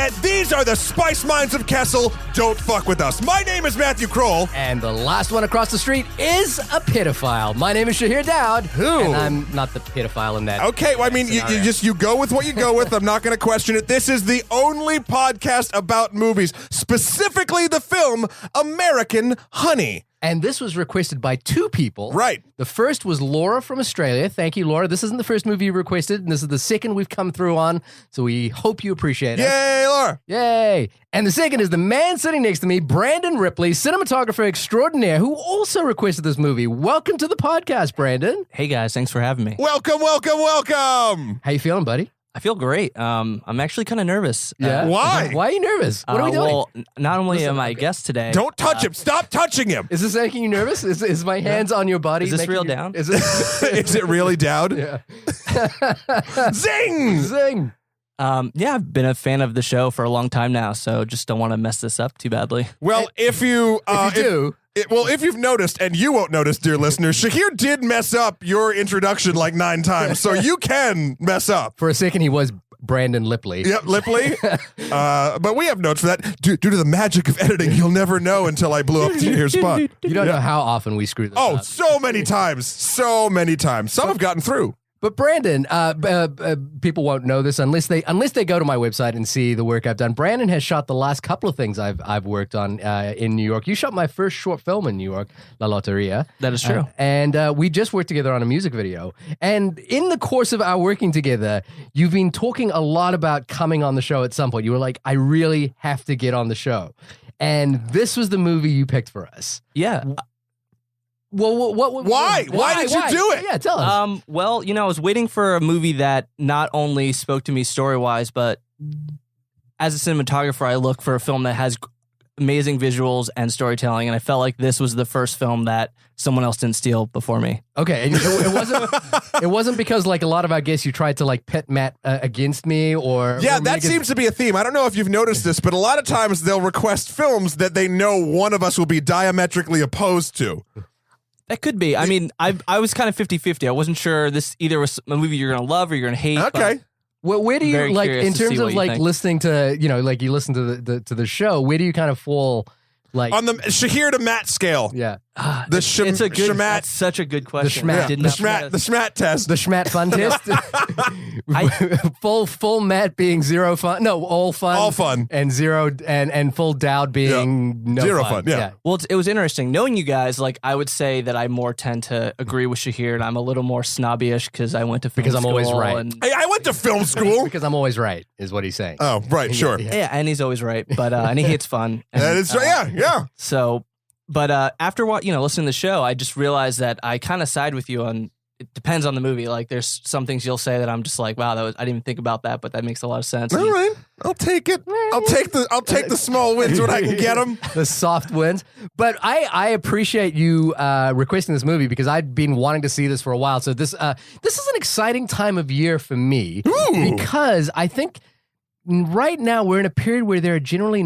internet. These are the spice mines of Kessel. Don't fuck with us. My name is Matthew Kroll. And the last one across the street is a pedophile. My name is Shahir Dowd. Who? And I'm not the pedophile in that. Okay, well, I mean, you go with what you go with. I'm not going to question it. This is the only podcast about movies, specifically the film American Honey. And this was requested by two people. Right. The first was Laura from Australia. Thank you, Laura. This isn't the first movie you requested, and this is the second we've come through on, so we hope you appreciate it. Yay, Laura. Yay. And the second is the man sitting next to me, Brandon Ripley, cinematographer extraordinaire, who also requested this movie. Welcome to the podcast, Brandon. Hey, guys. Thanks for having me. Welcome, welcome, welcome. How you feeling, buddy? I feel great. I'm actually kind of nervous. Yeah. Why? Why are you nervous? What are we doing? Well, not only am I a guest today. Don't touch him. Stop touching him. Is this making you nervous? Is my hands on your body? Is this making real you- down? Is it? Is it really down? Yeah. Zing! Zing. Yeah, I've been a fan of the show for a long time now, so just don't want to mess this up too badly. Well, if you do. If you've noticed, and you won't notice, dear listeners, Shahir did mess up your introduction like 9 times, so you can mess up. For a second, he was Brandon Ripley. Yep, Lipley. But we have notes for that. Due to the magic of editing, you'll never know until I blew up your spot. You don't know how often we screw this Oh, up. so many times. So many times. Some have gotten through. But Brandon, people won't know this unless they go to my website and see the work I've done. Brandon has shot the last couple of things I've worked on in New York. You shot my first short film in New York, La Lotteria. That is true. And we just worked together on a music video. And in the course of our working together, you've been talking a lot about coming on the show at some point. You were like, I really have to get on the show. And this was the movie you picked for us. Yeah. Well, Why? Why did you do it? Yeah, tell us. Well, I was waiting for a movie that not only spoke to me story-wise, but as a cinematographer, I look for a film that has amazing visuals and storytelling, and I felt like this was the first film that someone else didn't steal before me. Okay, and it wasn't because like a lot of our guests you tried to like pit Matt against me or Yeah, or that against- seems to be a theme. I don't know if you've noticed this, but a lot of times they'll request films that they know one of us will be diametrically opposed to. That could be. I mean, I was kind of 50-50. I wasn't sure this either was a movie you're going to love or you're going to hate. Okay. Well, where do you Very like curious in to terms see of what you like think. listening to like you listen to the show? Where do you kind of fall like On the Shahir to Matt scale. yeah The It's a good. Shamat. That's such a good question. Schmat. I did The not Schmat test. the Schmat fun test? full Matt being zero fun, no all fun, All fun. and zero and full Dowd being no Zero fun, yeah. Well, it was interesting knowing you guys. Like, I would say that I more tend to agree with Shahir, and I'm a little more snobby-ish because I went to film Because I'm always school right. And, Hey, I went to film school. because I'm always right is what he's saying. Oh, right, sure. Yeah. yeah, and he's always right, but and he hates fun. And, That is yeah. So, but after listening to the show, I just realized that I kind of side with you on. It depends on the movie. Like, there's some things you'll say that I'm just like, wow, I didn't even think about that, but that makes a lot of sense. All right, I'll take it. I'll take the small wins when I can get them. The soft wins. But I appreciate you requesting this movie because I'd been wanting to see this for a while. So this is an exciting time of year for me because I think right now we're in a period where there are generally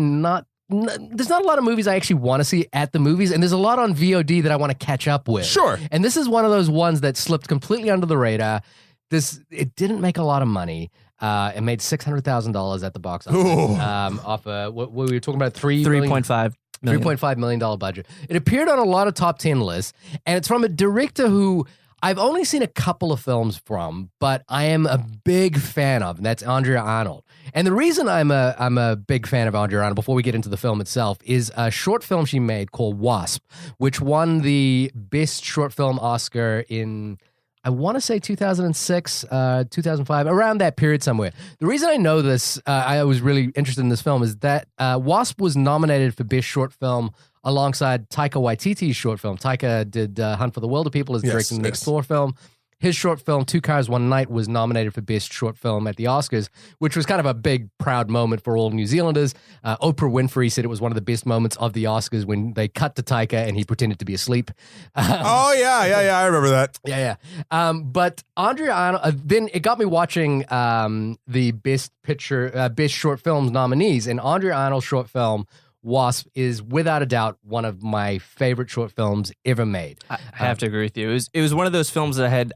there's not a lot of movies I actually want to see at the movies, and there's a lot on VOD that I want to catch up with. Sure. And this is one of those ones that slipped completely under the radar. It didn't make a lot of money. It made $600,000 at the box office. Off what we were talking about, $3.5 million. $3.5 million budget. It appeared on a lot of top 10 lists, and it's from a director who I've only seen a couple of films from, but I am a big fan of, and that's Andrea Arnold. And the reason I'm a big fan of Andrea Arnold, before we get into the film itself, is a short film she made called Wasp, which won the Best Short Film Oscar in, I want to say 2006, 2005, around that period somewhere. The reason I know this, I was really interested in this film, is that Wasp was nominated for Best Short Film alongside Taika Waititi's short film. Taika did Hunt for the Wilder People as directing the next Thor film. His short film, Two Cars, One Night, was nominated for Best Short Film at the Oscars, which was kind of a big, proud moment for all New Zealanders. Oprah Winfrey said it was one of the best moments of the Oscars when they cut to Taika and he pretended to be asleep. Oh, yeah, I remember that. Yeah. But Andrea Arnold, then it got me watching the Best Short Films nominees, and Andrea Arnold's short film, Wasp, is without a doubt one of my favorite short films ever made. I have to agree with you. It was one of those films that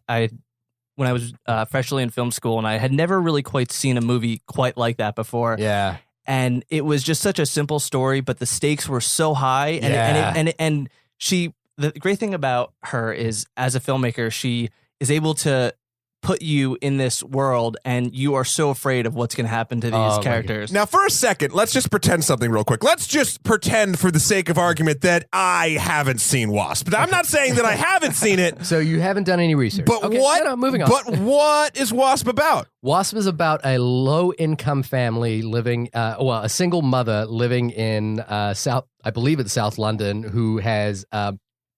when I was freshly in film school, and I had never really quite seen a movie quite like that before. Yeah. and it was just such a simple story, but the stakes were so high. And the great thing about her is, as a filmmaker, she is able to put you in this world, and you are so afraid of what's going to happen to these characters. Now, for a second, let's just pretend something real quick. Let's just pretend, for the sake of argument, that I haven't seen Wasp. I'm not saying that I haven't seen it. So you haven't done any research. But moving on. But what is Wasp about? Wasp is about a low-income family living, a single mother living in South London, who has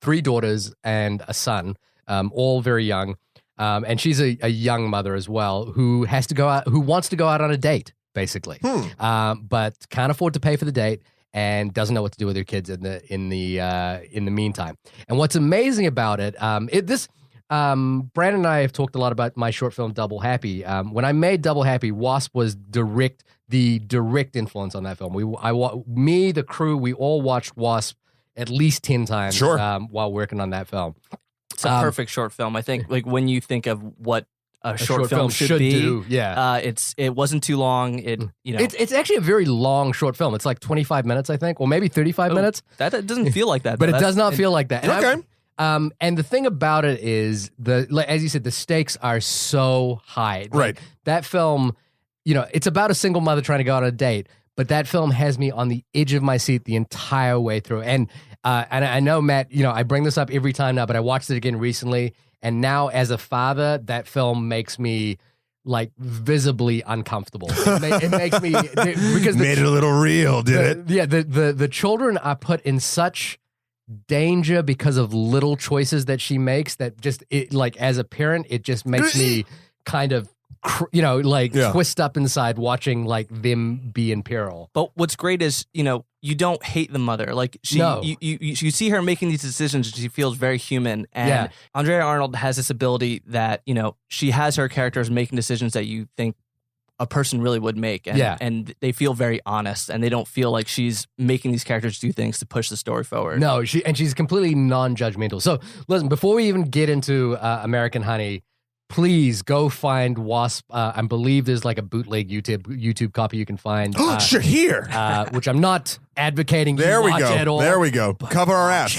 3 daughters and a son, all very young. And she's a young mother as well who wants to go out on a date, basically, but can't afford to pay for the date and doesn't know what to do with her kids in the meantime. And what's amazing about it, Brandon and I have talked a lot about my short film Double Happy. When I made Double Happy, Wasp was the direct influence on that film. The crew, we all watched Wasp at least 10 times while working on that film. It's a perfect short film. I think, like, when you think of what a short film should be, do, it wasn't too long. It's actually a very long short film. It's like 25 minutes, I think, or maybe 35 minutes. That doesn't feel like that, but it does not feel like that. And Okay. And the thing about it is, as you said, the stakes are so high. Right. That film, it's about a single mother trying to go on a date, but that film has me on the edge of my seat the entire way through. And I know, Matt, I bring this up every time now, but I watched it again recently, and now as a father, that film makes me like visibly uncomfortable. It makes me because made it a little real, did it? Yeah, the children are put in such danger because of little choices that she makes that just as a parent, it just makes me kind of twist up inside watching like them be in peril. But what's great is, you don't hate the mother. Like you see her making these decisions, and she feels very human. And Andrea Arnold has this ability that, she has her characters making decisions that you think a person really would make. And they feel very honest, and they don't feel like she's making these characters do things to push the story forward. No, she's completely non-judgmental. So listen, before we even get into American Honey, please go find Wasp. I believe there's like a bootleg YouTube copy you can find. Shahir! Which I'm not advocating. There we watch go. At all, there we go. Cover our ass.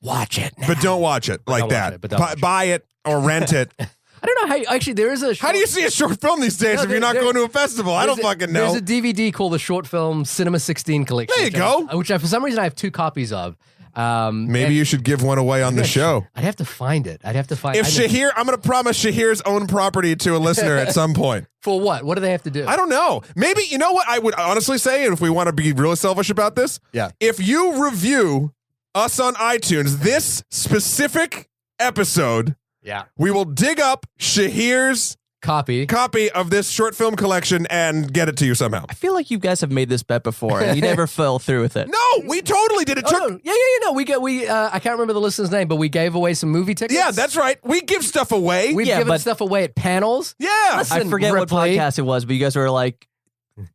Watch it now. But don't watch it like that. Buy it or rent it. I don't know how. Actually, there is a. How do you see a short film these days if you're not going to a festival? I don't fucking know. There's a DVD called the Short Film Cinema 16 Collection. There you go. Which for some reason I have 2 copies of. Maybe you should give one away on the show. I'd have to find it. I'm going to promise Shahir's own property to a listener at some point. For what? What do they have to do? I don't know. Maybe, you know what I would honestly say, and if we want to be really selfish about this, if you review us on iTunes, this specific episode, we will dig up Shahir's copy of this short film collection and get it to you somehow. I feel like you guys have made this bet before, and you never fell through with it. No, we totally did. It took. No. We I can't remember the listener's name, but we gave away some movie tickets. Yeah, that's right. We give stuff away. We've given stuff away at panels. Yeah, listen, I forget what podcast it was, but you guys were like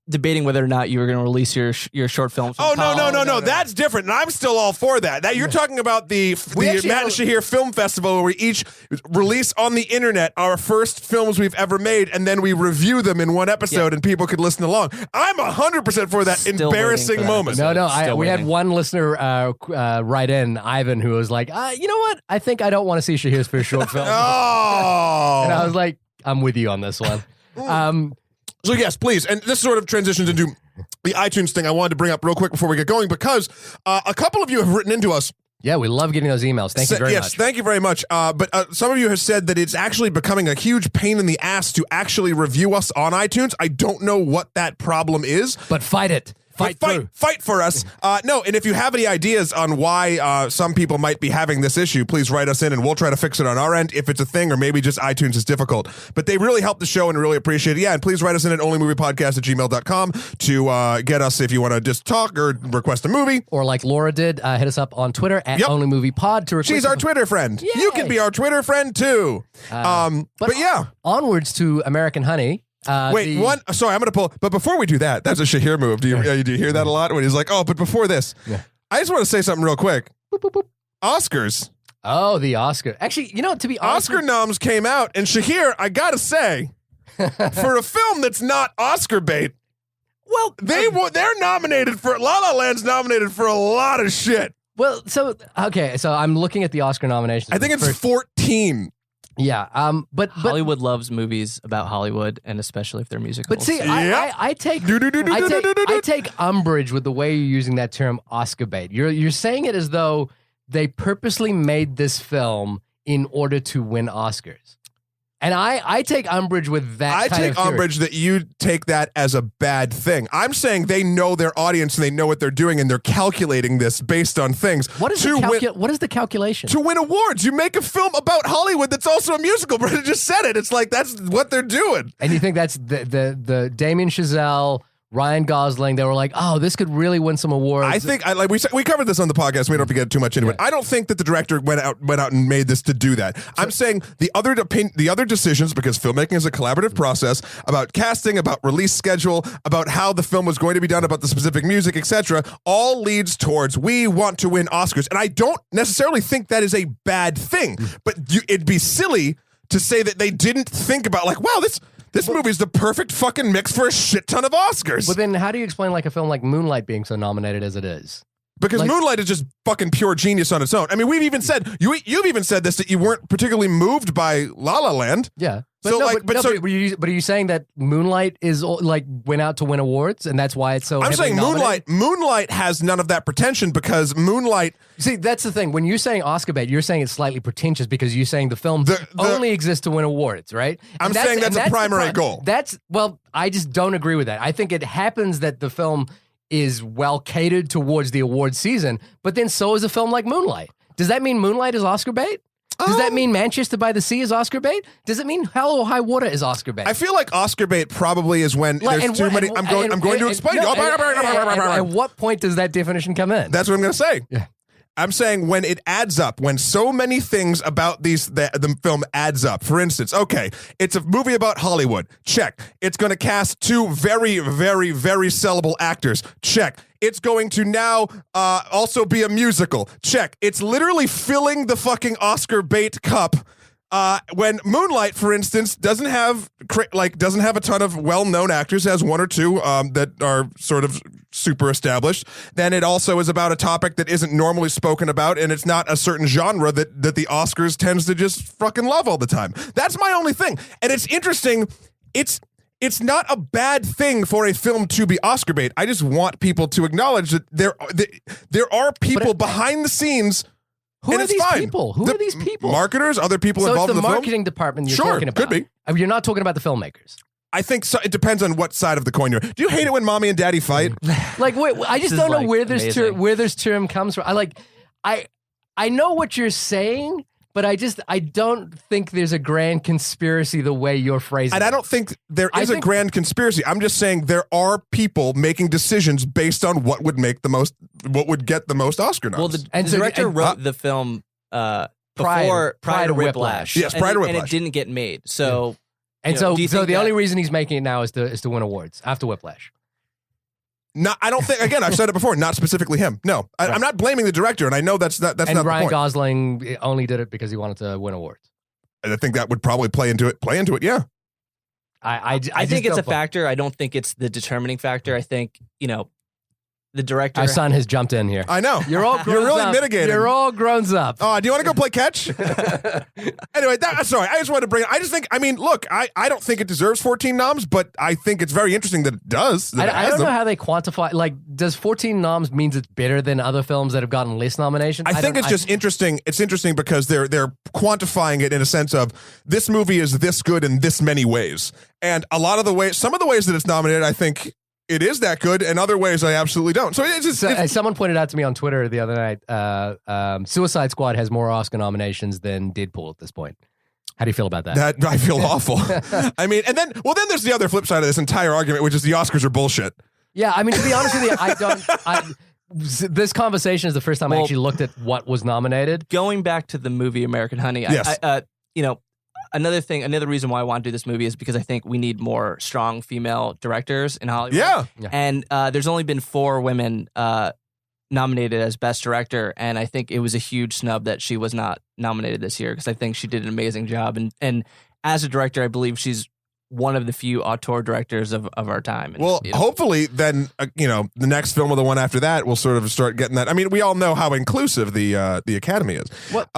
debating whether or not you were going to release your short film. Oh, no. That's different. And I'm still all for that. You're talking about the Matt and Shahir Film Festival, where we each release on the internet our first films we've ever made, and then we review them in one episode, and people could listen along. I'm 100% for that Still embarrassing moment. No. We had one listener write in, Ivan, who was like, you know what? I think I don't want to see Shahir's first short film. Oh. And I was like, I'm with you on this one. So yes, please. And this sort of transitions into the iTunes thing I wanted to bring up real quick before we get going, because a couple of you have written into us. Yeah, we love getting those emails. Thank you very much. Yes, thank you very much. But some of you have said that it's actually becoming a huge pain in the ass to actually review us on iTunes. I don't know what that problem is. But fight it. Fight for us. No, and if you have any ideas on why some people might be having this issue, please write us in and we'll try to fix it on our end if it's a thing, or maybe just iTunes is difficult. But they really help the show and really appreciate it. Yeah, and please write us in at onlymoviepodcast@gmail.com to get us if you want to just talk or request a movie. Or like Laura did, hit us up on Twitter at onlymoviepod to request. She's our Twitter friend. Yay. You can be our Twitter friend too. But yeah. Onwards to American Honey. Sorry, I'm going to pull. But before we do that, that's a Shahir move. Do you hear that a lot? When he's like, but before this, I just want to say something real quick. Boop, boop, boop. Oscars. Oh, the Oscar. Actually, to be honest, Oscar noms came out, and Shahir, I got to say, for a film that's not Oscar bait, Well, They're nominated for La La Land's nominated for a lot of shit. well, so I'm looking at the Oscar nominations. I think it's 14. Yeah. But Hollywood loves movies about Hollywood, and especially if they're musicals. But see, Yep. I take umbrage with the way you're using that term Oscar bait. You're saying it as though they purposely made this film in order to win Oscars. And I take umbrage with that. I kind take of theory. umbrage that you take that as a bad thing. I'm saying they know their audience and they know what they're doing and they're calculating this based on things. What is the calculation? To win awards. You make a film about Hollywood that's also a musical. Brandon just said it. It's like that's what they're doing. And you think that's the Damien Chazelle, Ryan Gosling, they were like, oh, this could really win some awards. I think we covered this on the podcast. We don't have to get too much into it. I don't think that the director went out and made this to do that. I'm saying the other decisions, because filmmaking is a collaborative process, about casting, about release schedule, about how the film was going to be done, about the specific music, etc., all leads towards we want to win Oscars. And I don't necessarily think that is a bad thing, but it'd be silly to say that they didn't think about like, wow, this movie is the perfect fucking mix for a shit ton of Oscars. But then how do you explain like a film like Moonlight being so nominated as it is? Because Moonlight is just fucking pure genius on its own. I mean, we've even said you've even said this, that you weren't particularly moved by La La Land. Yeah. But are you saying that Moonlight is like went out to win awards and that's why it's so? I'm saying nominated? Moonlight has none of that pretension because Moonlight. See, that's the thing. When you're saying Oscar bait, you're saying it's slightly pretentious because you're saying the film only exists to win awards, right? I'm saying that's a primary goal. I just don't agree with that. I think it happens that the film is well catered towards the award season, but then so is a film like Moonlight. Does that mean Moonlight is Oscar bait? Does that mean Manchester by the Sea is Oscar bait? Does it mean Hell or High Water is Oscar bait? I feel like Oscar bait probably is when there's too many. I'm going to explain. At what point does that definition come in? That's what I'm going to say. Yeah. I'm saying when it adds up, when so many things about the film adds up. For instance, okay, it's a movie about Hollywood. Check. It's going to cast two very, very, very sellable actors. Check. It's going to now also be a musical. Check. It's literally filling the fucking Oscar bait cup. When Moonlight, for instance, doesn't have a ton of well-known actors, has one or two that are sort of super established, then it also is about a topic that isn't normally spoken about, and it's not a certain genre that the Oscars tends to just fucking love all the time. That's my only thing. And it's interesting. It's not a bad thing for a film to be Oscar bait. I just want people to acknowledge that there are people behind the scenes. Who are these people? Who are these people? Marketers, other people involved in the film? So it's the marketing department you're talking about. Could be. You're not talking about the filmmakers. I think so. It depends on what side of the coin you're. Do you hate it when mommy and daddy fight? Like, wait, I just don't know where this term comes from. I know what you're saying, but I don't think there's a grand conspiracy the way you're phrasing it. And I don't think there is a grand conspiracy. I'm just saying there are people making decisions based on what would get the most Oscar noms. Well, the director wrote the film prior to Whiplash. Yes, prior to Whiplash. And it didn't get made. So, so the only reason he's making it now is to win awards after Whiplash. No, I don't think. Again, I've said it before. Not specifically him. No, I'm not blaming the director, and I know that's not. And not Ryan the point. Gosling only did it because he wanted to win awards. And I think that would probably play into it. Yeah. I think it's a factor. I don't think it's the determining factor. I think the director. Our son has jumped in here. I know. You're really mitigating. You're all grown up. Oh, do you want to go play catch? Anyway, sorry. I just wanted to bring it. I just think, look, I don't think it deserves 14 noms, but I think it's very interesting that it does. I don't know how they quantify. Like, does 14 noms means it's better than other films that have gotten less nominations? I think it's just interesting. It's interesting because they're quantifying it in a sense of this movie is this good in this many ways. And some of the ways that it's nominated, I think it is that good, and other ways I absolutely don't. So it's just someone pointed out to me on Twitter the other night, Suicide Squad has more Oscar nominations than Deadpool at this point. How do you feel about that? I feel awful. And then there's the other flip side of this entire argument, which is the Oscars are bullshit. Yeah, to be honest with you, this conversation is the first time I actually looked at what was nominated. Going back to the movie American Honey, yes. Another reason why I want to do this movie is because I think we need more strong female directors in Hollywood. Yeah. And there's only been 4 women nominated as Best Director, and I think it was a huge snub that she was not nominated this year because I think she did an amazing job. And as a director, I believe she's one of the few auteur directors of our time. And, Well, hopefully then, the next film or the one after that will sort of start getting that. I mean, we all know how inclusive the Academy is. What?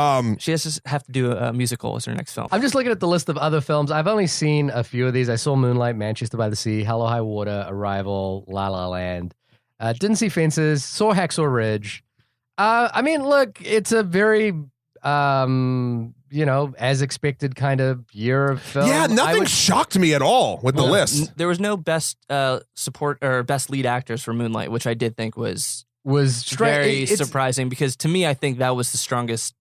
She has to have to do a musical as her next film. I'm just looking at the list of other films. I've only seen a few of these. I saw Moonlight, Manchester by the Sea, Hello High Water, Arrival, La La Land. Didn't see Fences, saw Hacksaw Ridge. I mean, look, it's a very... as expected kind of year of film. Yeah, nothing shocked me at all with the list. There was no best support or best lead actors for Moonlight, which I did think was very surprising because to me, I think that was the strongest.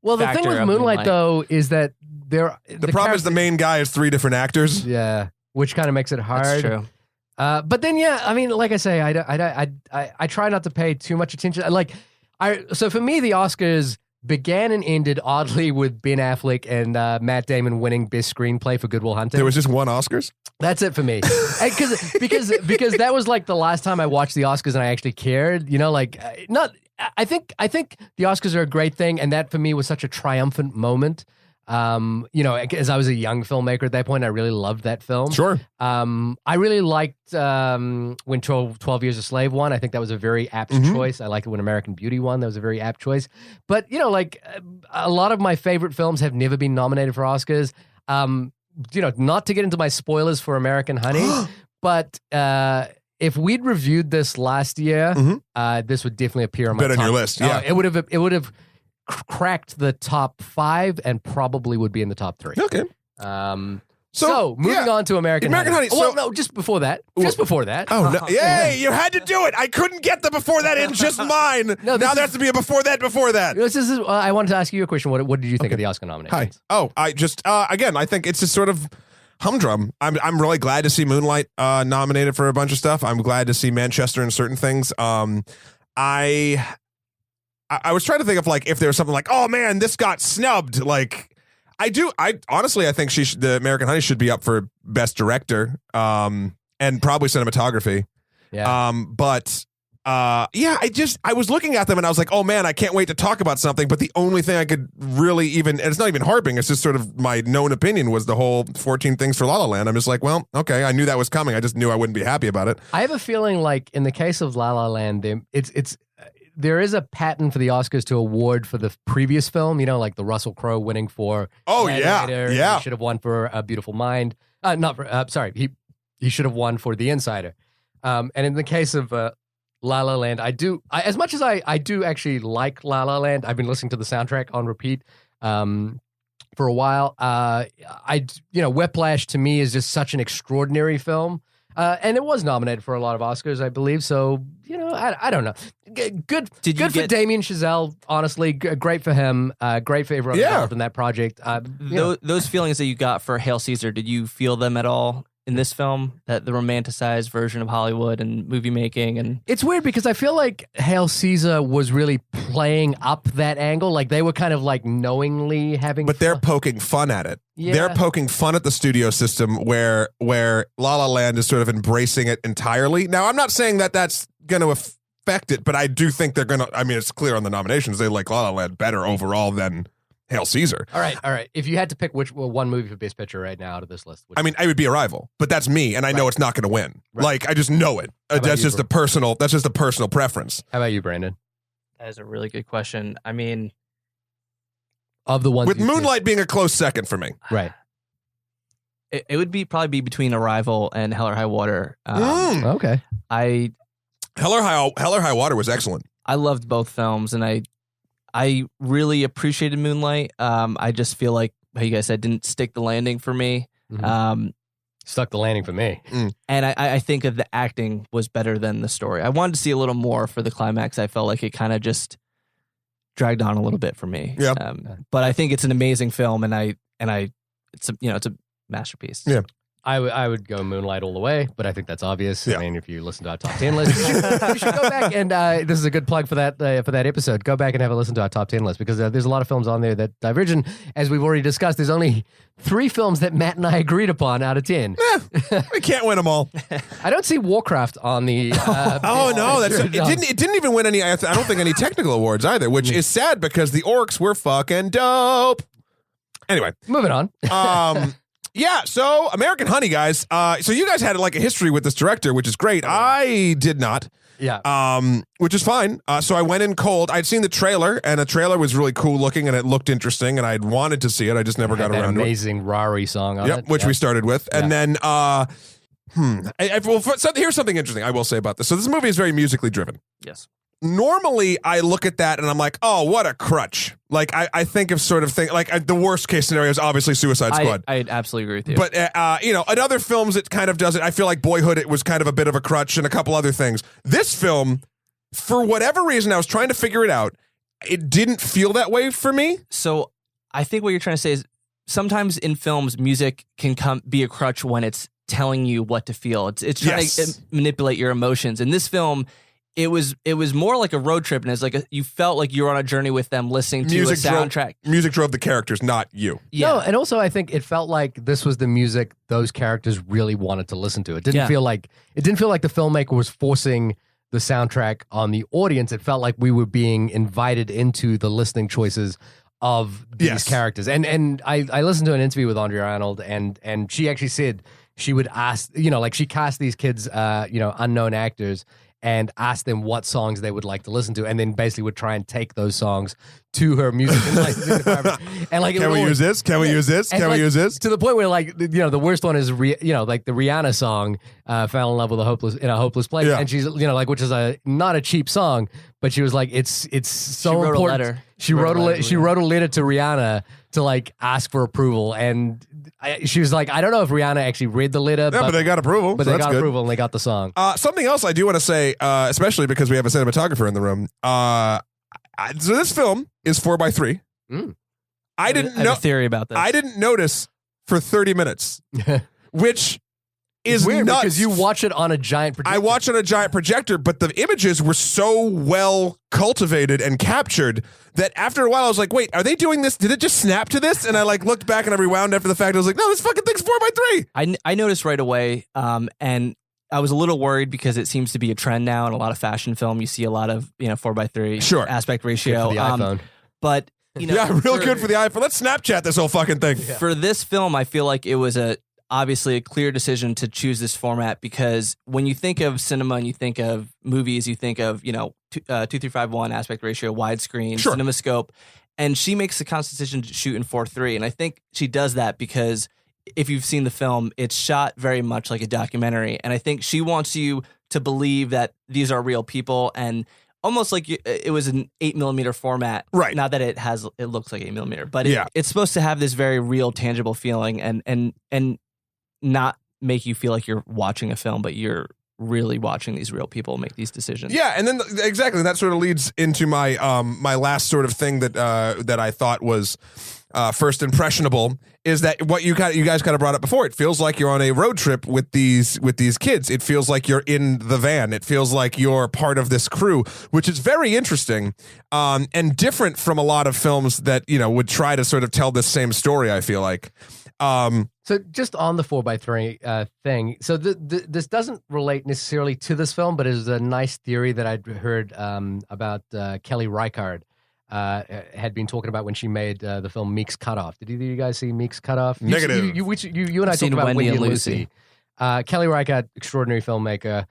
Well, the thing with Moonlight though is that the problem is the main guy is 3 different actors. Yeah, which kind of makes it hard. That's true. But then, I mean, like I say, I try not to pay too much attention. So for me, the Oscars began and ended oddly with Ben Affleck and Matt Damon winning Best Screenplay for Good Will Hunting. There was just one Oscars? That's it for me. Because that was like the last time I watched the Oscars and I actually cared. I think the Oscars are a great thing, and that for me was such a triumphant moment. As I was a young filmmaker at that point, I really loved that film. Sure. I really liked when 12 Years a Slave won. I think that was a very apt choice. I liked it when American Beauty won. That was a very apt choice. But, a lot of my favorite films have never been nominated for Oscars. Not to get into my spoilers for American Honey, but if we'd reviewed this last year, this would definitely appear on my top. On your list, yeah. It would have cracked the top 5 and probably would be in the top 3. Okay. So moving on to American Honey. So, no, just before that. Oh, no. Yay, you had to do it. I couldn't get the before that in just mine. Now there has to be a before that. I wanted to ask you a question. What did you think of the Oscar nominations? Hi. Oh, I just, again, I think it's just sort of humdrum. I'm really glad to see Moonlight nominated for a bunch of stuff. I'm glad to see Manchester in certain things. I was trying to think of if there was something like, oh man, this got snubbed. I honestly, I think the American Honey should be up for Best Director, and probably cinematography. Yeah. I was looking at them and I was like, oh man, I can't wait to talk about something. But the only thing I could really and it's not even harping, it's just sort of my known opinion was the whole 14 Things for La La Land. I'm just like, well, okay, I knew that was coming. I just knew I wouldn't be happy about it. I have a feeling in the case of La La Land, there is a pattern for the Oscars to award for the previous film, like the Russell Crowe winning for Yeah. He should have won for A Beautiful Mind. He should have won for The Insider. And in the case of La La Land, as much as I do actually like La La Land, I've been listening to the soundtrack on repeat for a while. Whiplash to me is just such an extraordinary film. And it was nominated for a lot of Oscars, I believe. So, I don't know. Good for Damien Chazelle, honestly. Great for him. Great for everyone involved in that project. Those feelings that you got for Hail Caesar, did you feel them at all in this film? That the romanticized version of Hollywood and movie making? And it's weird because I feel like Hail Caesar was really playing up that angle. They were kind of knowingly having But they're poking fun at it. Yeah. They're poking fun at the studio system where La La Land is sort of embracing it entirely. Now, I'm not saying that that's going to affect it, but I do think they're going to, it's clear on the nominations, they like La La Land better overall than Hail Caesar. All right. If you had to pick one movie for Best Picture right now out of this list, I would be Arrival, but that's me, and I know it's not going to win. Right. I just know it. That's just a personal preference. How about you, Brandon? That is a really good question. Of the ones with Moonlight being a close second for me, right? It would probably be between Arrival and Hell or High Water. Okay. Hell or High Water was excellent. I loved both films, and I really appreciated Moonlight. I just feel like, how you guys said, didn't stick the landing for me. Mm-hmm. Stuck the landing for me. And I think that the acting was better than the story. I wanted to see a little more for the climax. I felt like it kind of just dragged on a little bit for me. Yeah. But I think it's an amazing film, and it's a masterpiece. Yeah. I would go Moonlight all the way, but I think that's obvious. Yeah. If you listen to our top 10 list, you should go back and this is a good plug for that episode. Go back and have a listen to our top 10 list because there's a lot of films on there that diverge. And as we've already discussed, there's only 3 films that Matt and I agreed upon out of 10. We can't win them all. I don't see Warcraft on the. Oh no, it didn't even win any. I don't think any technical awards either, which is sad because the orcs were fucking dope. Anyway, moving on. Yeah, so American Honey, guys. So you guys had like a history with this director, which is great. I did not. Yeah. Which is fine. So I went in cold. I'd seen the trailer, and the trailer was really cool looking, and it looked interesting, and I'd wanted to see it. I just never got around to it. Amazing Rari song on it. Which we started with, and then so here's something interesting I will say about this. So this movie is very musically driven. Yes. Normally, I look at that and I'm like, oh, what a crutch. Like, I think of sort of thing, like the worst case scenario is obviously Suicide Squad. I absolutely agree with you. But, in other films, it kind of does it. I feel like Boyhood, it was kind of a bit of a crutch and a couple other things. This film, for whatever reason, I was trying to figure it out. It didn't feel that way for me. So I think what you're trying to say is sometimes in films, music can be a crutch when it's telling you what to feel. It's trying to manipulate your emotions. In this film, it was more like a road trip, and it's like you felt like you were on a journey with them, listening to a soundtrack. Music drove the characters, not you. Yeah. No, and also I think it felt like this was the music those characters really wanted to listen to. It didn't feel like the filmmaker was forcing the soundtrack on the audience. It felt like we were being invited into the listening choices of these characters. And I listened to an interview with Andrea Arnold, and she actually said she would ask, like she cast these kids, unknown actors, and ask them what songs they would like to listen to, and then basically would try and take those songs to her music and like, can we use this? Can we use this? Can we use this? To the point where the worst one is like the Rihanna song, "Fell in Love with a Hopeless Place," and she's which is not a cheap song, but she was like, it's so important. She wrote a letter to Rihanna to like ask for approval, and she was like, I don't know if Rihanna actually read the letter, but they got approval. But they got approval and they got the song. Something else I do want to say, especially because we have a cinematographer in the room. So this film is 4:3. I didn't know a theory about this. I didn't notice for 30 minutes, which is weird nuts. Because you watch it on a giant projector. I watch on a giant projector, but the images were so well cultivated and captured that after a while I was like, wait, are they doing this? Did it just snap to this? And I like looked back and I rewound after the fact. I was like, no, this fucking thing's 4:3. I noticed right away, and I was a little worried because it seems to be a trend now in a lot of fashion film. You see a lot of 4:3 aspect ratio. For the iPhone. But real good for the iPhone. Let's Snapchat this whole fucking thing. Yeah. For this film, I feel like it was obviously a clear decision to choose this format, because when you think of cinema and you think of movies, you think of 2351 aspect ratio, widescreen, CinemaScope, and she makes the conscious decision to shoot in 4:3, and I think she does that because if you've seen the film, it's shot very much like a documentary, and I think she wants you to believe that these are real people, and almost like it was an 8mm format, right? Not that it looks like 8mm, but it's supposed to have this very real, tangible feeling, and not make you feel like you're watching a film, but you're really watching these real people make these decisions. Yeah, and then exactly that sort of leads into my my last sort of thing that I thought was first impressionable is that what you guys kind of brought up before. It feels like you're on a road trip with these kids. It feels like you're in the van. It feels like you're part of this crew, which is very interesting and different from a lot of films that would try to sort of tell this same story. I feel like. So just on the 4:3 thing, so this doesn't relate necessarily to this film, but it is a nice theory that I'd heard about Kelly Reichardt had been talking about when she made the film Meek's Cutoff. Did either of you guys see Meek's Cutoff? Negative. You and I talked about Wendy and Lucy. Kelly Reichardt, extraordinary filmmaker,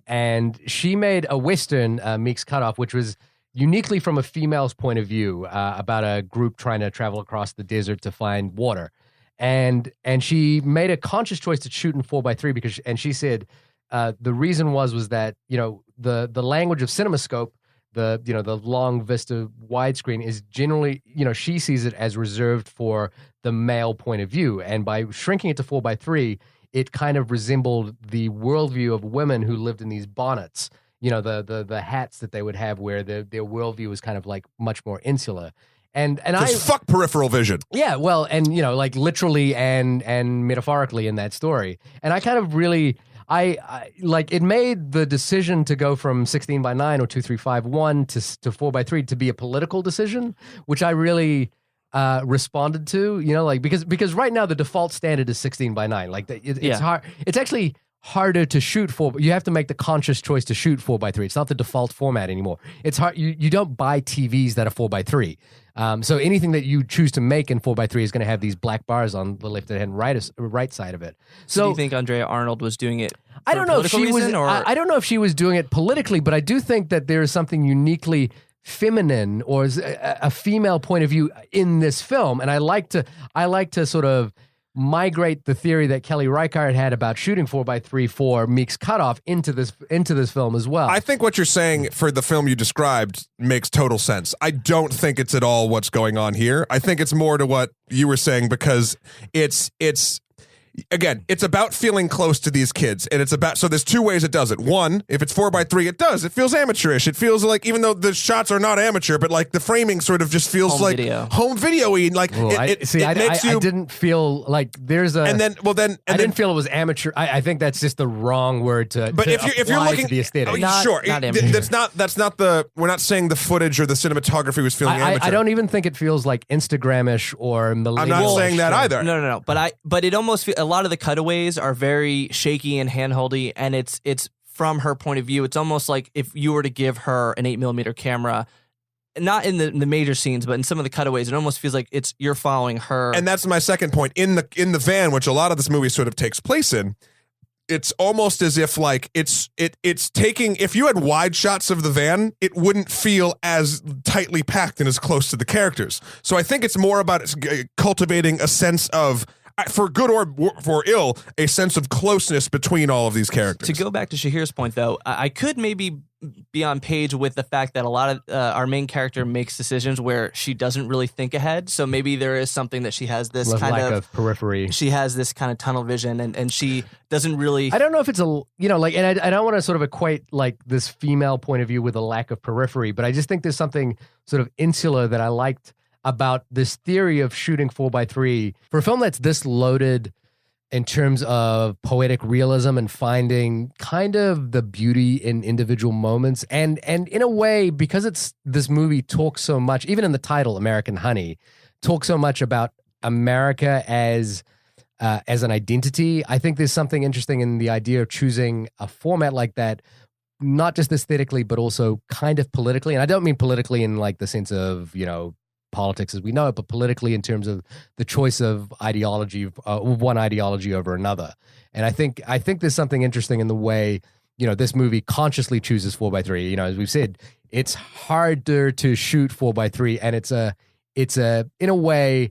and she made a Western, Meek's Cutoff, which was uniquely from a female's point of view, about a group trying to travel across the desert to find water. And she made a conscious choice to shoot in 4:3 because she said the reason was that the language of CinemaScope, the long vista widescreen is generally she sees it as reserved for the male point of view, and by shrinking it to 4:3, it kind of resembled the worldview of women who lived in these bonnets. The hats that they would have where their worldview was kind of like much more insular. And fuck peripheral vision. Yeah, well, and like literally and metaphorically in that story. And I kind of really I like it made the decision to go from 16:9 or 2351 to 4:3 to be a political decision, which I really responded to, because right now the default standard is 16:9. Like it's hard. It's actually harder to shoot for, but you have to make the conscious choice to shoot 4:3. It's not the default format anymore. It's hard. You don't buy TVs that are 4:3. So anything that you choose to make in 4:3 is going to have these black bars on the left and right side of it. So do you think Andrea Arnold was doing it? I don't know if she was. I don't know if she was doing it politically, but I do think that there is something uniquely feminine or a female point of view in this film, and I like to sort of migrate the theory that Kelly Reichardt had about shooting 4:3 for Meek's Cutoff into this film as well. I think what you're saying for the film you described makes total sense. I don't think it's at all what's going on here. I think it's more to what you were saying, because it's again, it's about feeling close to these kids, and it's about, so there's two ways it does it. One, if it's 4:3, it feels amateurish. It feels like, even though the shots are not amateur, but like the framing sort of just feels like home video-y. Like, I didn't feel like there's a, and then I didn't feel it was amateur. I think that's just the wrong word to. But if you're looking at the aesthetic, that's not the. We're not saying the footage or the cinematography was feeling amateur. I don't even think it feels like Instagramish or millennial. I'm not saying that either. No. But it almost feels, a lot of the cutaways are very shaky and handholdy, and it's from her point of view. It's almost like if you were to give her an 8mm camera, not in the major scenes, but in some of the cutaways, it almost feels like you're following her. And that's my second point. In the van, which a lot of this movie sort of takes place in, it's almost as if like it's taking, if you had wide shots of the van, it wouldn't feel as tightly packed and as close to the characters. So I think it's more about cultivating a sense of, for good or for ill, a sense of closeness between all of these characters. To go back to Shahir's point, though, I could maybe be on page with the fact that a lot of our main character makes decisions where she doesn't really think ahead. So maybe there is something that she has this kind of periphery. She has this kind of tunnel vision, and she doesn't really. I don't know if it's like, and I don't want to sort of equate like this female point of view with a lack of periphery, but I just think there's something sort of insular that I liked about this theory of shooting 4:3 for a film that's this loaded in terms of poetic realism and finding kind of the beauty in individual moments. And in a way, because this movie talks so much, even in the title, American Honey, talks so much about America as an identity. I think there's something interesting in the idea of choosing a format like that, not just aesthetically, but also kind of politically. And I don't mean politically in like the sense of, politics as we know it, but politically in terms of the choice of ideology, one ideology over another. And I think there's something interesting in the way, this movie consciously chooses 4:3. As we've said, it's harder to shoot 4:3, and it's a in a way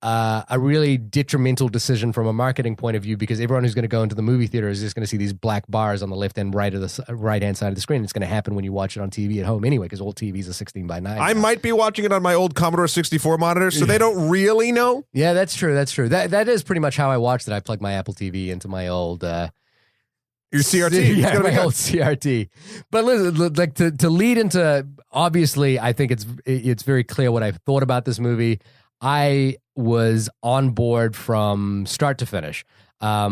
a really detrimental decision from a marketing point of view, because everyone who's going to go into the movie theater is just going to see these black bars on the left and right-hand side of the screen. It's going to happen when you watch it on TV at home anyway, because all TVs are 16:9. I might be watching it on my old Commodore 64 monitor, so they don't really know. Yeah, that's true. That is pretty much how I watched it. I plugged my Apple TV into my old your CRT. Yeah, my old CRT. But listen, like to lead into, obviously, I think it's very clear what I've thought about this movie. I was on board from start to finish. My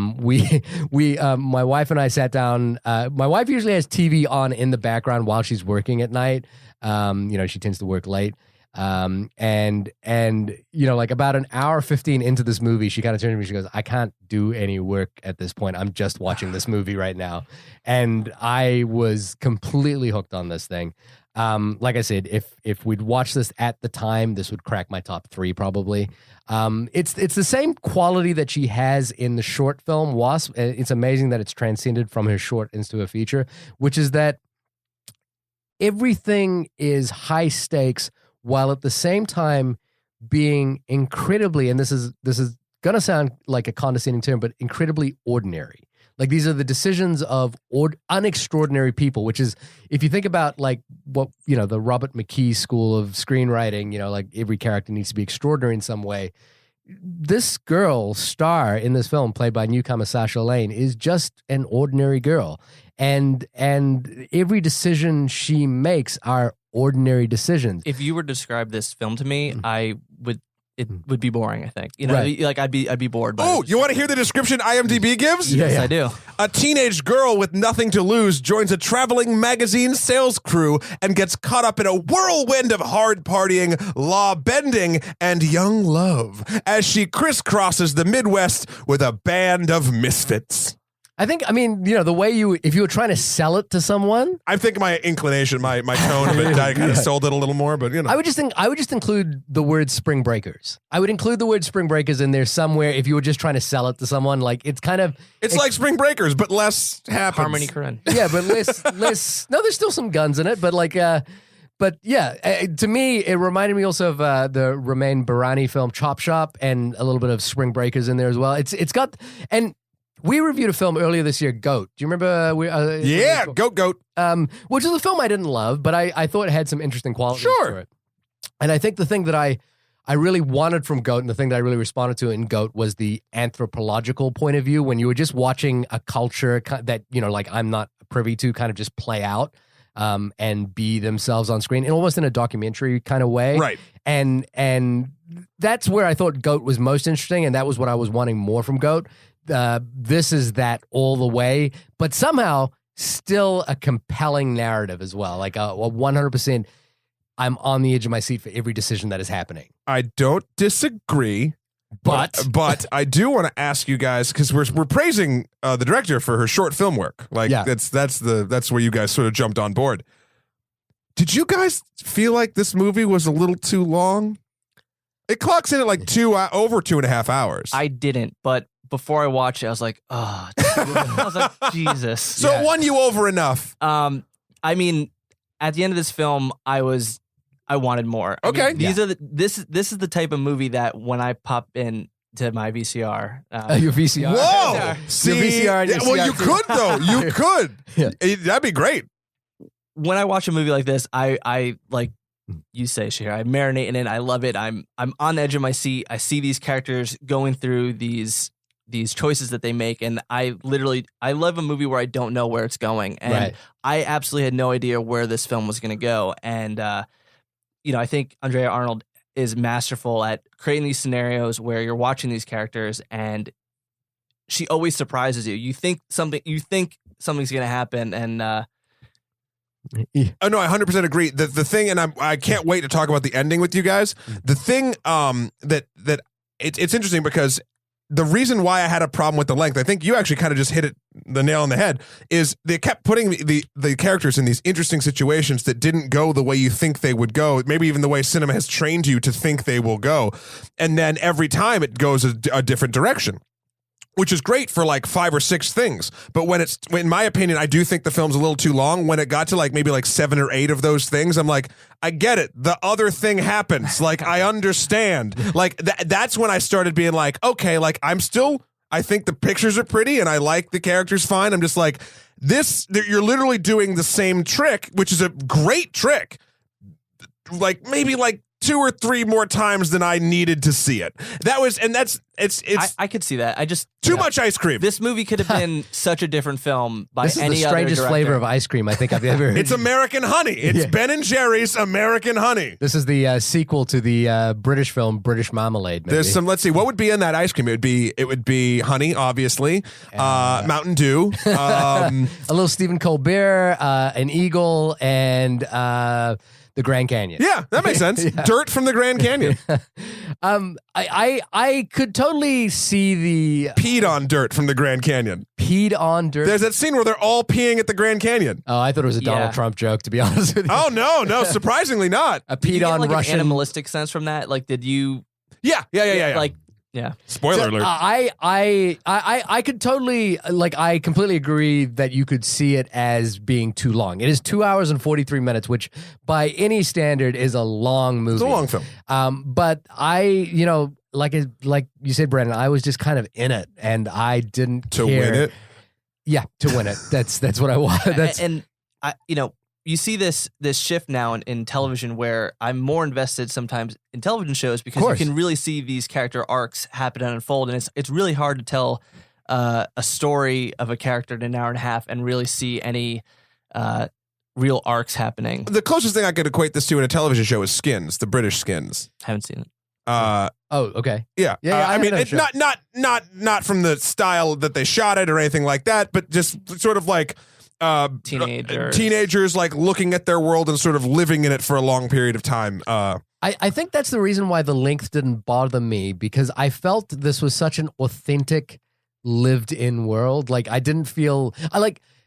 wife and I sat down. My wife usually has TV on in the background while she's working at night. She tends to work late. And like about an hour 15 into this movie, she kind of turned to me. She goes, "I can't do any work at this point. I'm just watching this movie right now." And I was completely hooked on this thing. Like I said, if we'd watched this at the time, this would crack my top 3 probably. It's the same quality that she has in the short film Wasp. It's amazing that it's transcended from her short into a feature, which is that everything is high stakes while at the same time being incredibly, and this is gonna sound like a condescending term, but incredibly ordinary. Like, these are the decisions of unextraordinary people, which is, if you think about like what, the Robert McKee school of screenwriting, like every character needs to be extraordinary in some way. This girl star in this film, played by newcomer Sasha Lane, is just an ordinary girl. And every decision she makes are ordinary decisions. If you were to describe this film to me, it would be boring, I think. Like I'd be bored by it. You want to hear the description IMDb gives? Yes, I do. A teenage girl with nothing to lose joins a traveling magazine sales crew and gets caught up in a whirlwind of hard partying, law bending, and young love as she crisscrosses the Midwest with a band of misfits. I think, I mean, the way if you were trying to sell it to someone, I think my inclination, my tone of it, I kind of sold it a little more, but I would just include the word Spring Breakers. I would include the word Spring Breakers in there somewhere if you were just trying to sell it to someone. Like, it's kind of... It's like Spring Breakers, but less happens. Harmony Korine. Yeah, but less... No, there's still some guns in it, but like... But yeah, to me, it reminded me also of the Romain Barani film Chop Shop, and a little bit of Spring Breakers in there as well. It's got... And we reviewed a film earlier this year, Goat. Do you remember? Goat. Which is a film I didn't love, but I thought it had some interesting qualities Sure. to it. And I think the thing that I really wanted from Goat, and the thing that I really responded to in Goat, was the anthropological point of view, when you were just watching a culture that, like I'm not privy to, kind of just play out and be themselves on screen, and almost in a documentary kind of way. Right. And that's where I thought Goat was most interesting, and that was what I was wanting more from Goat. This is that all the way, but somehow still a compelling narrative as well. Like a 100%, I'm on the edge of my seat for every decision that is happening. I don't disagree, but I do want to ask you guys, because we're praising the director for her short film work. Like that's where you guys sort of jumped on board. Did you guys feel like this movie was a little too long? It clocks in at like over 2.5 hours. I didn't, but before I watched it, I was like, oh, I was like, Jesus. So it won you over enough. I mean, at the end of this film, I wanted more. Okay. This is the type of movie that when I pop in to my VCR. Your VCR. Whoa! See, your VCR and your well, you could though. You could. Yeah. That'd be great. When I watch a movie like this, I like you say, Shahir, I marinate in it. I love it. I'm on the edge of my seat. I see these characters going through these choices that they make, and I love a movie where I don't know where it's going, and I absolutely had no idea where this film was going to go. And I think Andrea Arnold is masterful at creating these scenarios where you're watching these characters, and she always surprises you. You think something's going to happen, and Oh no, I 100% agree. The thing, and I can't wait to talk about the ending with you guys. The thing that it's interesting, because the reason why I had a problem with the length, I think you actually kind of just hit the nail on the head, is they kept putting the characters in these interesting situations that didn't go the way you think they would go, maybe even the way cinema has trained you to think they will go. And then every time it goes a different direction, which is great for like 5 or 6 things. But when in my opinion, I do think the film's a little too long. When it got to like maybe like 7 or 8 of those things, I'm like, I get it. The other thing happens. Like, I understand. Like that's when I started being like, okay, like I think the pictures are pretty and I like the characters fine. I'm just like, you're literally doing the same trick, which is a great trick. Like maybe like 2 or 3 more times than I needed to see it. I could see that. I just too much ice cream. This movie could have been such a different film by this is any the strangest other flavor of ice cream I think I've ever. It's American Honey. It's Ben and Jerry's American Honey. This is the sequel to the British film British Marmalade. Maybe. There's some. Let's see. What would be in that ice cream? It would be honey, obviously. Mountain Dew. A little Stephen Colbert, an eagle, and the Grand Canyon. Yeah, that makes sense. Dirt from the Grand Canyon. I could totally see the peed on dirt from the Grand Canyon. Peed on dirt. There's that scene where they're all peeing at the Grand Canyon. Oh, I thought it was a Donald Trump joke, to be honest with you. Oh no, surprisingly not. A peed on Russian. An animalistic sense from that? Like, did you? Yeah. Like. Yeah. Spoiler alert. I could totally, like, I completely agree that you could see it as being too long. It is 2 hours and 43 minutes, which by any standard is a long movie. It's a long film. But like you said, Brandon, I was just kind of in it, and I didn't to care. win it. Yeah, to win it. That's what I want. And I, you see this shift now in television where I'm more invested sometimes in television shows because you can really see these character arcs happen and unfold, and it's really hard to tell a story of a character in an hour and a half and really see any real arcs happening. The closest thing I could equate this to in a television show is Skins, the British Skins. Haven't seen it. Oh, okay. Yeah. I mean, it's not from the style that they shot it or anything like that, but just sort of like teenagers like looking at their world and sort of living in it for a long period of time. I think that's the reason why the length didn't bother me, because I felt this was such an authentic lived in world. Like I didn't feel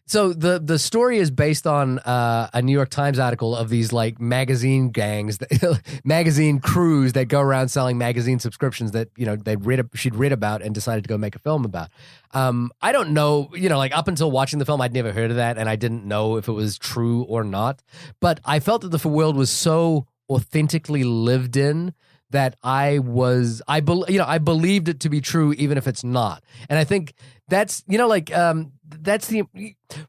so the story is based on a New York Times article of these like magazine gangs, magazine crews that go around selling magazine subscriptions that she'd read about and decided to go make a film about. I don't know, like up until watching the film, I'd never heard of that, and I didn't know if it was true or not. But I felt that the world was so authentically lived in that I believed it to be true, even if it's not. And I think that's, that's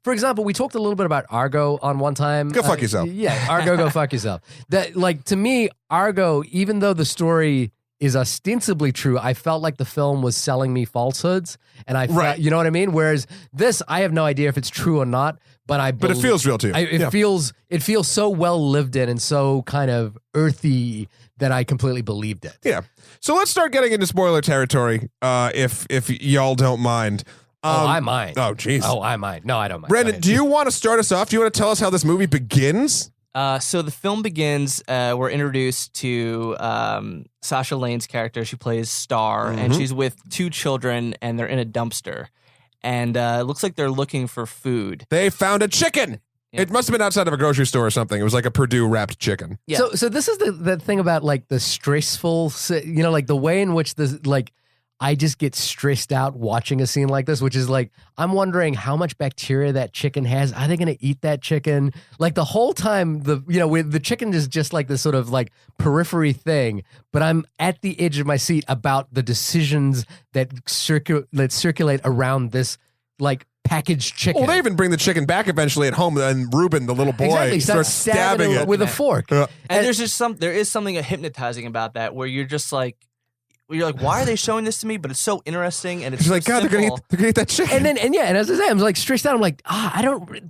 for example, we talked a little bit about Argo on one time. Go fuck yourself. Yeah, Argo, go fuck yourself. That, like, to me, Argo, even though the story is ostensibly true, I felt like the film was selling me falsehoods, and I felt, you know what I mean? Whereas this, I have no idea if it's true or not, but it feels real to you. It feels so well lived in and so kind of earthy that I completely believed it. Yeah. So let's start getting into spoiler territory, if y'all don't mind. I mind. Oh, jeez. Oh, I mind. No, I don't mind. Brandon, do you want to start us off? Do you want to tell us how this movie begins? So the film begins, we're introduced to Sasha Lane's character. She plays Star, and she's with two children, and they're in a dumpster. And it looks like they're looking for food. They found a chicken. Yeah. It must have been outside of a grocery store or something. It was like a Purdue wrapped chicken. Yeah. So this is the thing about like the stressful, like the way in which I just get stressed out watching a scene like this, which is like, I'm wondering how much bacteria that chicken has. Are they going to eat that chicken? Like the whole time, the chicken is just like this sort of like periphery thing, but I'm at the edge of my seat about the decisions that circulate around this like packaged chicken. Well, they even bring the chicken back eventually at home, and Ruben, the little boy, starts stabbing it with a fork. And there is something hypnotizing about that, where you're just like, why are they showing this to me? But it's so interesting, and it's like, God, they're gonna eat that chicken. And as I say, I'm like stressed out. I'm like,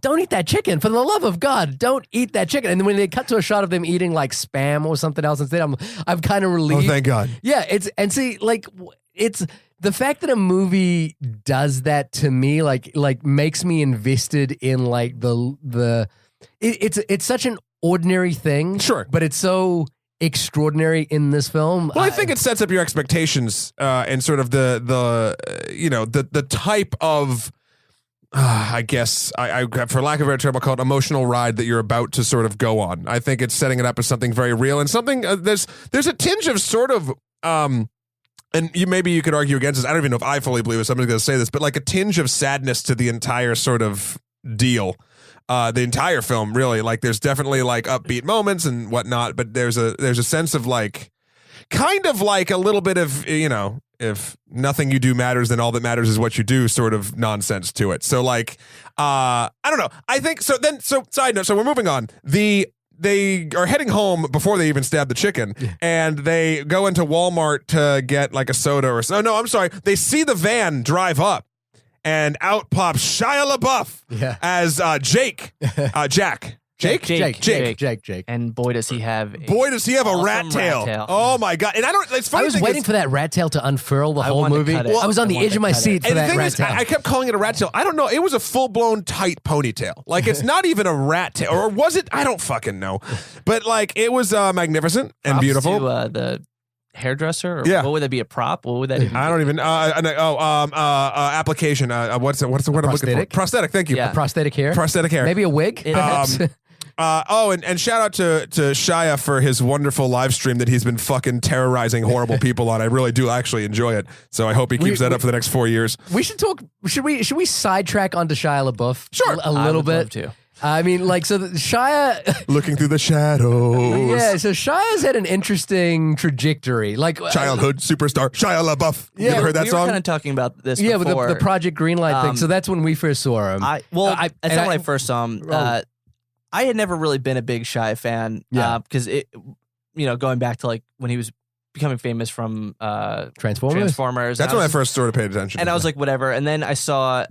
don't eat that chicken. For the love of God, don't eat that chicken. And then when they cut to a shot of them eating like Spam or something else instead, I'm kind of relieved. Oh, thank God. Yeah, it's the fact that a movie does that to me, like makes me invested in like it's such an ordinary thing. Sure, but it's so extraordinary in this film. Well, I think it sets up your expectations and sort of the type of I guess I for lack of a better term, I'll call it emotional ride that you're about to sort of go on. I think it's setting it up as something very real and something there's a tinge of sort of and maybe you could argue against this. I don't even know if I fully believe it. Somebody's going to say this, but like a tinge of sadness to the entire sort of deal. The entire film, really. Like, there's definitely like upbeat moments and whatnot, but there's a sense of like, kind of like a little bit of, if nothing you do matters, then all that matters is what you do, sort of nonsense to it. So like, I don't know. I think so. Side note. So we're moving on. They are heading home before they even stab the chicken, and they go into Walmart to get like a soda or so. No, I'm sorry. They see the van drive up, and out pops Shia LaBeouf as Jake. Jake. And boy, does he have a rat tail. Oh my God. And it's funny. I was waiting for that rat tail to unfurl the whole movie. Well, I was on the edge of my seat for that rat tail. I kept calling it a rat tail. I don't know. It was a full-blown tight ponytail. Like, it's not even a rat tail. Or was it? I don't fucking know. But like, it was magnificent and beautiful. To, the hairdresser? Or what would that be, a prop? What would that even I don't even application. What's the word I'm looking for? Prosthetic, thank you. Yeah. Prosthetic hair. Maybe a wig, perhaps. And shout out to Shia for his wonderful live stream that he's been fucking terrorizing horrible people on. I really do actually enjoy it. So I hope he keeps that up for the next 4 years. We should talk. Should we sidetrack onto Shia LaBeouf? Sure, a little bit. Love to. I mean, like, so Shia looking through the shadows. Yeah, so Shia's had an interesting trajectory, like childhood superstar Shia LaBeouf. You ever heard that song? We were kind of talking about this. Yeah, before. with the Project Greenlight thing. So that's when we first saw him. That's not when I first saw him. I had never really been a big Shia fan. Because it, going back to like when he was becoming famous from Transformers. That's when I first sort of paid attention. And I was like, whatever. And then I saw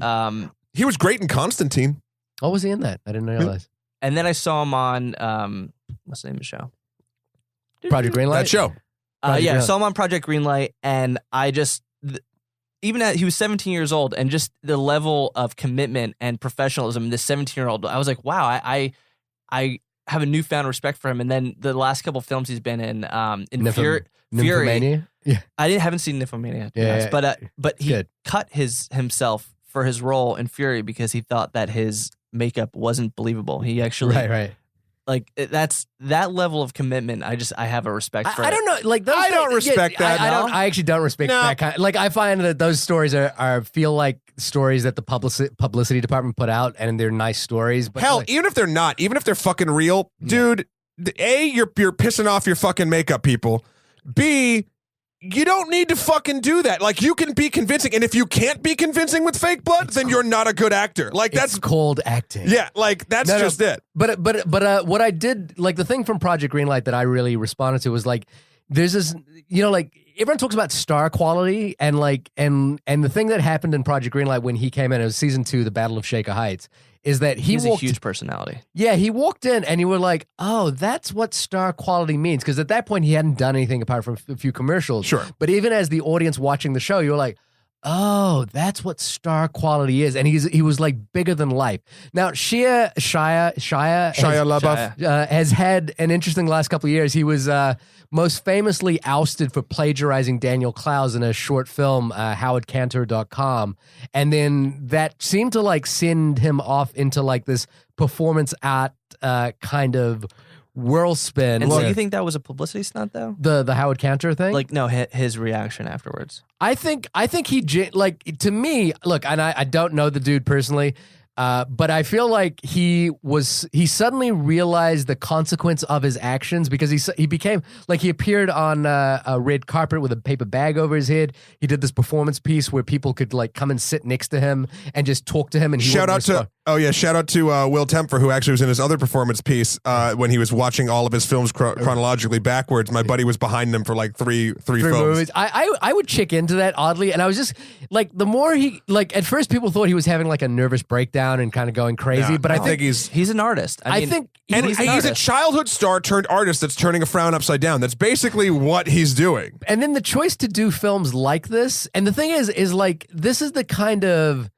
he was great in Constantine. Oh, was he in that? I didn't realize. And then I saw him on what's the name of the show? Project Greenlight. That show. I saw him on Project Greenlight, and I just even at he was 17 years old, and just the level of commitment and professionalism in this 17-year-old, I was like, wow, I have a newfound respect for him. And then the last couple of films he's been in Fury. I haven't seen Nymphomaniac, Yeah, but he good. cut himself for his role in Fury because he thought that his makeup wasn't believable. He actually right. like that's that level of commitment. I have a respect for. I don't know. Like those I don't respect that, I no. don't. I actually don't respect No. that kind. Like I find that those stories are feel like stories that the publicity department put out, and they're nice stories. But Hell, like, even if they're not, even if they're fucking real, dude, you're pissing off your fucking makeup people. B, you don't need to fucking do that. Like, you can be convincing, and if you can't be convincing with fake blood, then you're not a good actor. Like, it's cold acting. yeah, like that's just it. But what I did, like the thing from Project Greenlight that I really responded to was like, there's this, like everyone talks about star quality and like, and the thing that happened in Project Greenlight when he came in, it was season 2, The Battle of Shaker Heights, is that He's a huge personality. Yeah, he walked in and you were like, oh, that's what star quality means. Because at that point, he hadn't done anything apart from a few commercials. Sure. But even as the audience watching the show, you were like, oh, that's what star quality is. And he was like bigger than life. Now, Shia LaBeouf. has had an interesting last couple of years. He was most famously ousted for plagiarizing Daniel Clowes in a short film, howardcantor.com. And then that seemed to like send him off into like this performance art kind of whirlspin. And so you think that was a publicity stunt, though? The Howard Cantor thing? Like, no, his reaction afterwards. I think he, like, to me, look, and I don't know the dude personally, but I feel like he suddenly realized the consequence of his actions because he became, like, he appeared on a red carpet with a paper bag over his head. He did this performance piece where people could, like, come and sit next to him and just talk to him. And Shout out to Will Tempfer, who actually was in his other performance piece when he was watching all of his films chronologically backwards. My buddy was behind him for like three films. Movies. I would check into that oddly, and I was just like, the more he, like, at first people thought he was having like a nervous breakdown and kind of going crazy, Yeah, but I think he's an artist. I think he's a childhood star turned artist that's turning a frown upside down. That's basically what he's doing. And then the choice to do films like this, and the thing is like, this is the kind of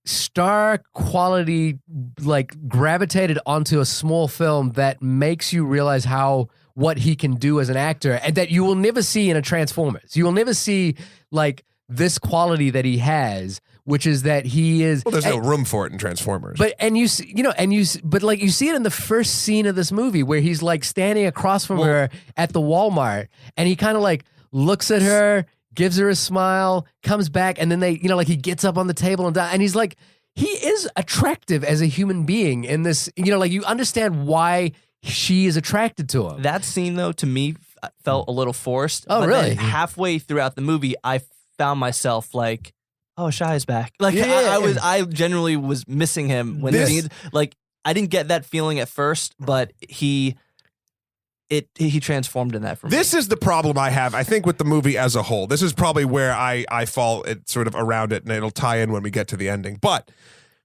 star quality, like, gravitated onto a small film that makes you realize what he can do as an actor, and that you will never see in a Transformers. You will never see like this quality that he has, which is that he is. Well, there's no room for it in Transformers. But you see it in the first scene of this movie where he's like standing across from her at the Walmart, and he kind of like looks at her, gives her a smile, comes back, and then they, like, he gets up on the table and he's like, he is attractive as a human being in this, like, you understand why she is attracted to him. That scene, though, to me felt a little forced. Oh, but really? Then halfway throughout the movie, I found myself like, oh, Shai's back. Like, Yeah. I genuinely was missing him when like, I didn't get that feeling at first, but he transformed in that for me. This is the problem I have, I think, with the movie as a whole. This is probably where I fall sort of around it, and it'll tie in when we get to the ending. But,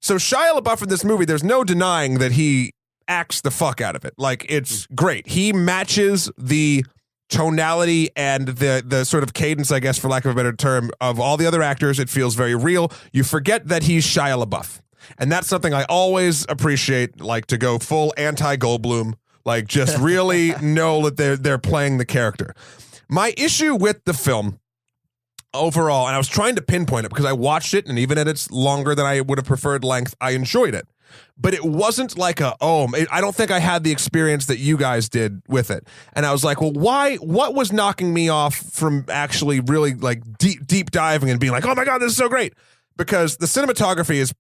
so Shia LaBeouf in this movie, there's no denying that he acts the fuck out of it. Like, it's great. He matches the tonality and the sort of cadence, I guess, for lack of a better term, of all the other actors. It feels very real. You forget that he's Shia LaBeouf. And that's something I always appreciate, like, to go full anti-Goldblum. Like, just really know that they're playing the character. My issue with the film overall, and I was trying to pinpoint it because I watched it, and even at its longer than I would have preferred length, I enjoyed it. But it wasn't like I don't think I had the experience that you guys did with it. And I was like, well, why? What was knocking me off from actually really, like, deep diving and being like, oh my God, this is so great? Because the cinematography is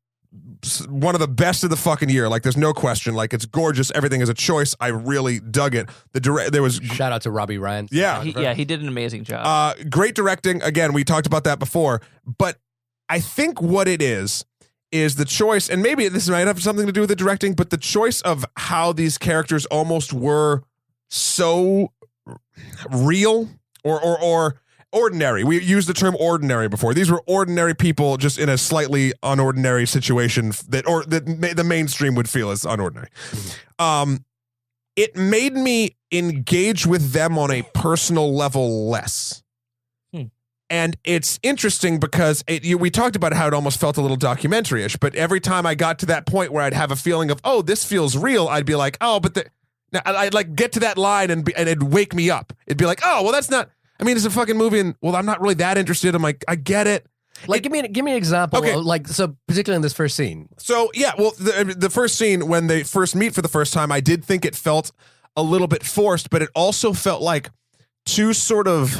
one of the best of the fucking year. Like, there's no question. Like, it's gorgeous. Everything is a choice. I really dug it. There was shout out to Robbie Ryan. Yeah, he did an amazing job. Great directing. Again, we talked about that before. But I think what it is the choice, and maybe this might have something to do with the directing, but the choice of how these characters almost were so real or ordinary. We used the term ordinary before. These were ordinary people just in a slightly unordinary situation that the mainstream would feel as unordinary. It made me engage with them on a personal level less. And it's interesting because we talked about how it almost felt a little documentary-ish, but every time I got to that point where I'd have a feeling of, oh, this feels real, I'd be like, oh, but I'd like get to that line and it'd wake me up. It'd be like, oh, well, that's not. I mean, it's a fucking movie, and well, I'm not really that interested. I'm like, I get it. Like, give me an example. Okay. Like, so particularly in this first scene. So yeah, well, the first scene when they first meet for the first time, I did think it felt a little bit forced, but it also felt like two sort of,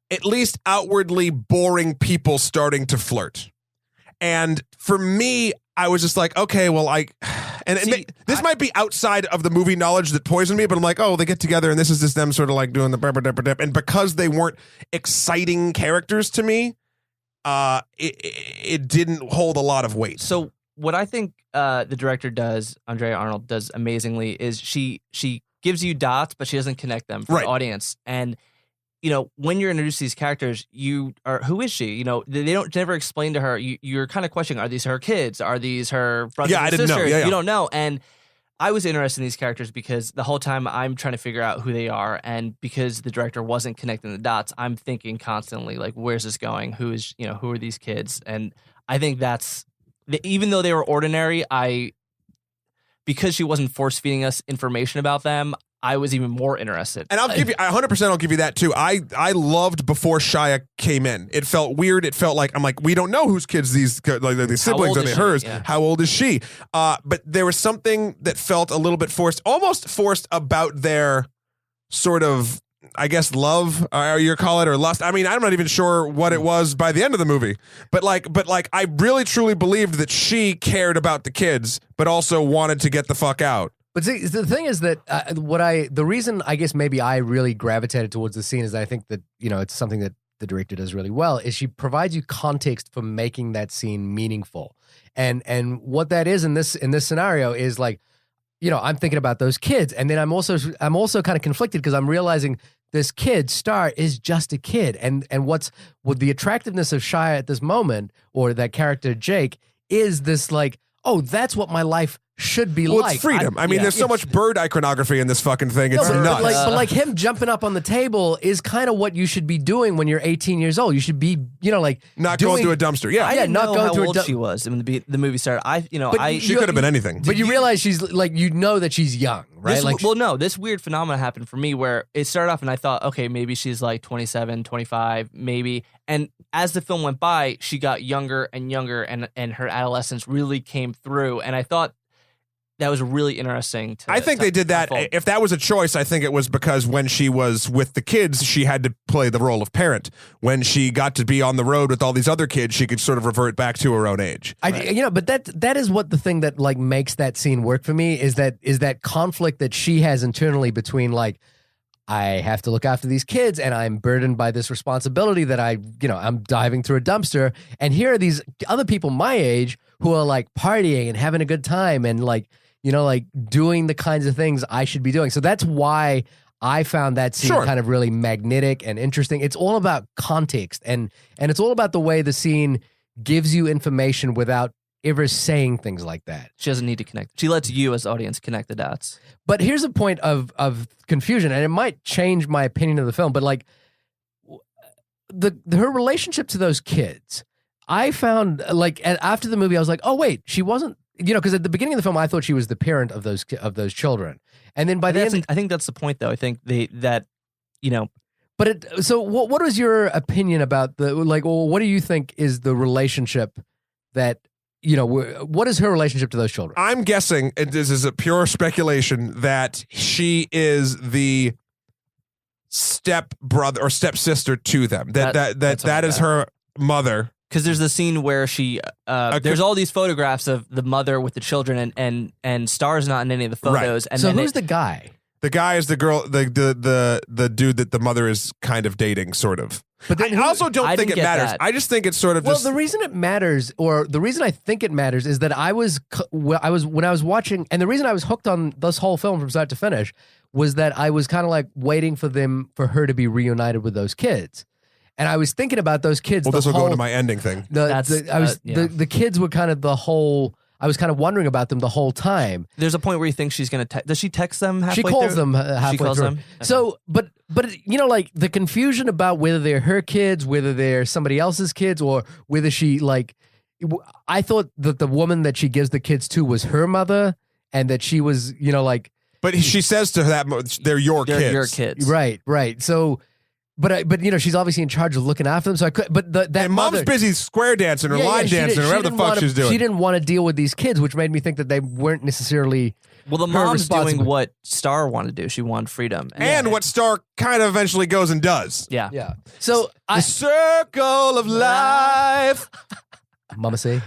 at least outwardly boring people starting to flirt. And for me, I was just like, okay, well, this might be outside of the movie knowledge that poisoned me, but I'm like, oh, they get together and this is just them sort of like doing the dip. And because they weren't exciting characters to me, it didn't hold a lot of weight. So what I think the director does, Andrea Arnold does amazingly, is she gives you dots, but she doesn't connect them for the audience. And when you're introduced to these characters, who is she? They don't never explain to her. You're kind of questioning, are these her kids? Are these her brothers and sisters? Know. Yeah. You don't know. And I was interested in these characters because the whole time I'm trying to figure out who they are, and because the director wasn't connecting the dots, I'm thinking constantly like, where's this going? Who are these kids? And I think that's even though they were ordinary, because she wasn't force feeding us information about them, I was even more interested. And I'll give you 100%. I'll give you that too. I loved before Shia came in. It felt weird. It felt like I'm like, we don't know whose kids these siblings are. They hers? Yeah. How old is she? But there was something that felt a little bit forced, almost forced about their sort of, I guess, love, or you call it, or lust. I mean, I'm not even sure what it was by the end of the movie. But I really truly believed that she cared about the kids, but also wanted to get the fuck out. But see, the thing is that the reason I guess maybe I really gravitated towards the scene is that I think that, it's something that the director does really well, is she provides you context for making that scene meaningful. And what that is in this scenario is like, I'm thinking about those kids, and then I'm also kind of conflicted because I'm realizing this kid, Star, is just a kid. And what's with the attractiveness of Shia at this moment, or that character Jake, is this like, oh, that's what my life should be like. It's freedom. I mean, there's so much bird iconography in this fucking thing. It's nuts. But like him jumping up on the table is kind of what you should be doing when you're 18 years old. You should be, not going through a dumpster. Yeah, I didn't not know going how through old she was when the movie started. She could have been anything. But you realize she's like, that she's young, right? This weird phenomenon happened for me where it started off and I thought, okay, maybe she's like 27, 25, maybe. And as the film went by, she got younger and younger, and her adolescence really came through. And I thought that was really interesting. I think they did that. If that was a choice, I think it was because when she was with the kids, she had to play the role of parent. When she got to be on the road with all these other kids, she could sort of revert back to her own age. But that is what the thing that like makes that scene work for me is that conflict that she has internally between like, I have to look after these kids and I'm burdened by this responsibility that I'm diving through a dumpster. And here are these other people my age who are like partying and having a good time and like, doing the kinds of things I should be doing. So that's why I found that scene kind of really magnetic and interesting. It's all about context and it's all about the way the scene gives you information without ever saying things like that. She doesn't need to connect. She lets you as the audience connect the dots. But here's a point of confusion, and it might change my opinion of the film, but like her relationship to those kids, I found like after the movie, I was like, oh wait, she wasn't, because at the beginning of the film, I thought she was the parent of those children. And then by the end, I think that's the point though. I think But so what was your opinion about what do you think is the relationship that, what is her relationship to those children? I'm guessing, and this is a pure speculation, that she is the step brother or stepsister to them. That is her mother. Because there's the scene where she, there's all these photographs of the mother with the children, and Star's not in any of the photos. Right. And so who's the guy? The guy is the girl, the dude that the mother is kind of dating, sort of. But then I also don't think it matters. That. I just think it's sort of just... Well, the reason it matters, or the reason I think it matters, is that when I was watching, and the reason I was hooked on this whole film from start to finish was that I was kind of like waiting for her to be reunited with those kids. And I was thinking about those kids. Well, this will go into my ending thing. The kids were kind of the whole. I was kind of wondering about them the whole time. There's a point where you think she's going to... Does she text them halfway through? She calls through? them halfway she calls through. Them? Okay. So, but like the confusion about whether they're her kids, whether they're somebody else's kids, or whether she like... I thought that the woman that she gives the kids to was her mother, and that she was, But she says to that, they're your They're kids. your kids. Right. So, but she's obviously in charge of looking after them. So I could, but that And mother, mom's busy square dancing or line dancing or whatever the fuck she's doing. She didn't want to deal with these kids, which made me think that they weren't necessarily. Well, the mom's doing what Star wanted to do. She wanted freedom. And what Star kind of eventually goes and does. Yeah. So The circle of life. Mama say,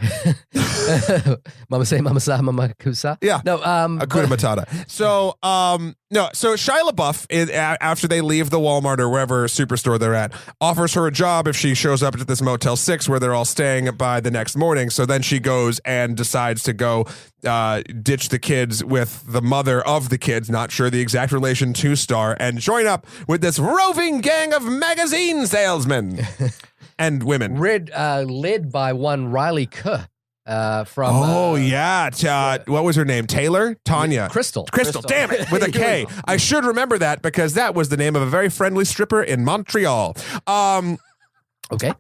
Mama say, Mama sa, Mama kusa. Yeah. No. Hakuna Matata. So, no. So Shia LaBeouf, after they leave the Walmart or wherever superstore they're at, offers her a job if she shows up at this Motel 6 where they're all staying by the next morning. So then she goes and decides to go ditch the kids with the mother of the kids, not sure the exact relation to Star, and join up with this roving gang of magazine salesmen and women. Led by one Riley Kuh from. What was her name? Taylor? Tanya? Crystal. Damn it, with a K. I should remember that because that was the name of a very friendly stripper in Montreal. Okay.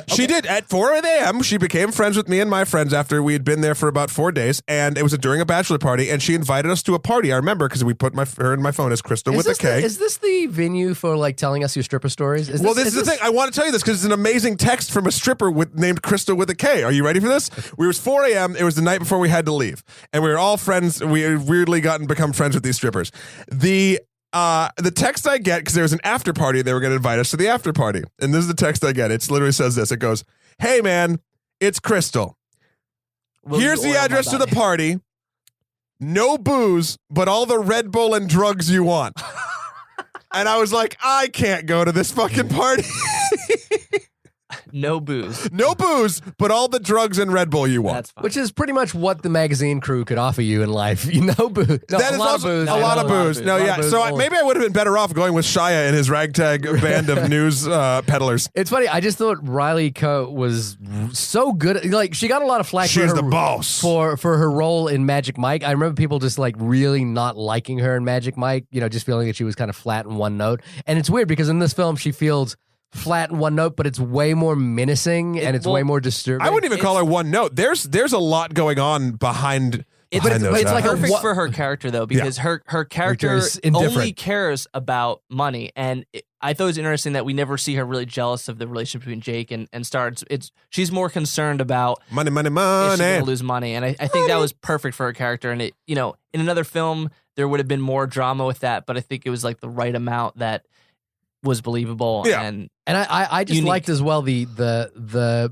She did. At 4 a.m., she became friends with me and my friends after we had been there for about 4 days, and it was during a bachelor party, and she invited us to a party. I remember because we put her in my phone as Crystal with a K. Is this the venue for like telling us your stripper stories? This is the thing. I want to tell you this because it's an amazing text from a stripper named Crystal with a K. Are you ready for this? We was 4 a.m. It was the night before we had to leave, and we were all friends. We had weirdly become friends with these strippers. The text I get, because there was an after party, they were going to invite us to the after party. And this is the text I get. It literally says this. It goes, "Hey, man, it's Crystal. Here's the address to the party. No booze, but all the Red Bull and drugs you want." And I was like, I can't go to this fucking party. No booze. No booze, but all the drugs and Red Bull you want. That's fine. Which is pretty much what the magazine crew could offer you in life. You know, booze. No, That is also a lot of booze. No, yeah. So maybe I would have been better off going with Shia and his ragtag band of news peddlers. It's funny. I just thought Riley Coe was so good. Like, she got a lot of flack She's for the boss. for her role in Magic Mike. I remember people just like really not liking her in Magic Mike. You know, just feeling that she was kind of flat in one note. And it's weird because in this film she feels flat in one note, but it's way more menacing and it's way more disturbing. I wouldn't even call her one note. There's a lot going on behind. It's like perfect for her character though, because her character only cares about money, and I thought it was interesting that we never see her really jealous of the relationship between Jake and Star. She's more concerned about money. If she's gonna lose money, and I think that was perfect for her character. And in another film there would have been more drama with that, but I think it was like the right amount that was believable. Yeah. And I just unique. liked as well the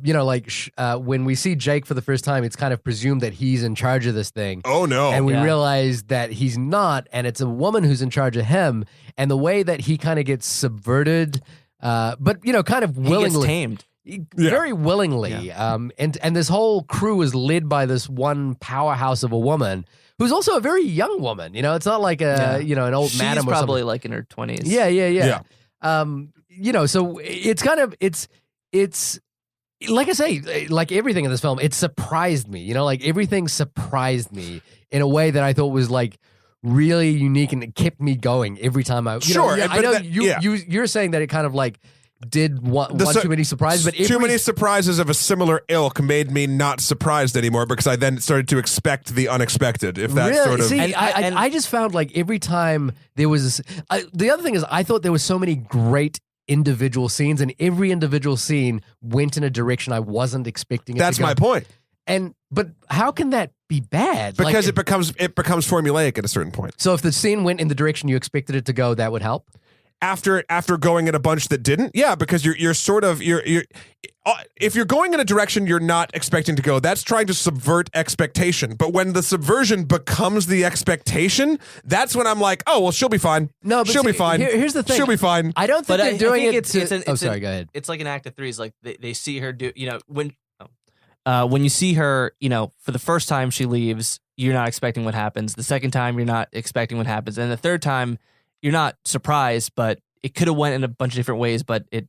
when we see Jake for the first time, it's kind of presumed that he's in charge of this thing. Oh no. And we realize that he's not, and it's a woman who's in charge of him. And the way that he kind of gets subverted, but kind of willingly he gets tamed. Very willingly. And this whole crew is led by this one powerhouse of a woman who's also a very young woman. It's not like an old madam or She's probably something. like in her 20s. Yeah. So it's kind of it's like I say, like everything in this film, it surprised me. Like everything surprised me in a way that I thought was like really unique, and it kept me going every time I. I know you're saying that it kind of like did one too many surprises, but too many surprises of a similar ilk made me not surprised anymore because I then started to expect the unexpected. If that's really? sort of, See, I just found like every time there was the other thing is I thought there was so many great individual scenes, and every individual scene went in a direction I wasn't expecting it that's to go. my point. But how can that be bad? Because it becomes formulaic at a certain point. So if the scene went in the direction you expected it to go, that would help. After going in a bunch that didn't, yeah, because you're if you're going in a direction you're not expecting to go, that's trying to subvert expectation. But when the subversion becomes the expectation, that's when I'm like, oh well, she'll be fine. No, but she'll be fine. Here's the thing: she'll be fine. I don't think they're doing it. Sorry, go ahead. It's like an act of threes. Like they see her do. When you see her, for the first time she leaves, you're not expecting what happens. The second time, you're not expecting what happens, and the third time, you're not surprised, but it could have went in a bunch of different ways. But does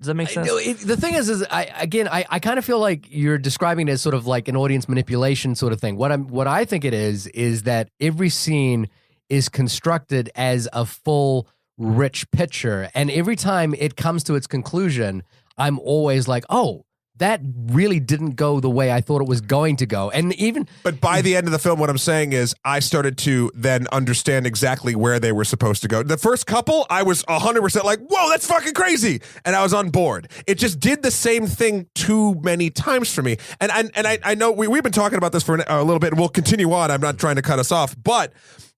that make sense? The thing is I kind of feel like you're describing it as sort of like an audience manipulation sort of thing. What I think it is that every scene is constructed as a full, rich picture, and every time it comes to its conclusion, I'm always like, oh, that really didn't go the way I thought it was going to go. And even But by the end of the film, what I'm saying is I started to then understand exactly where they were supposed to go. The first couple, I was 100% like, whoa, that's fucking crazy. And I was on board. It just did the same thing too many times for me. And I know we've been talking about this for a little bit, and we'll continue on. I'm not trying to cut us off, but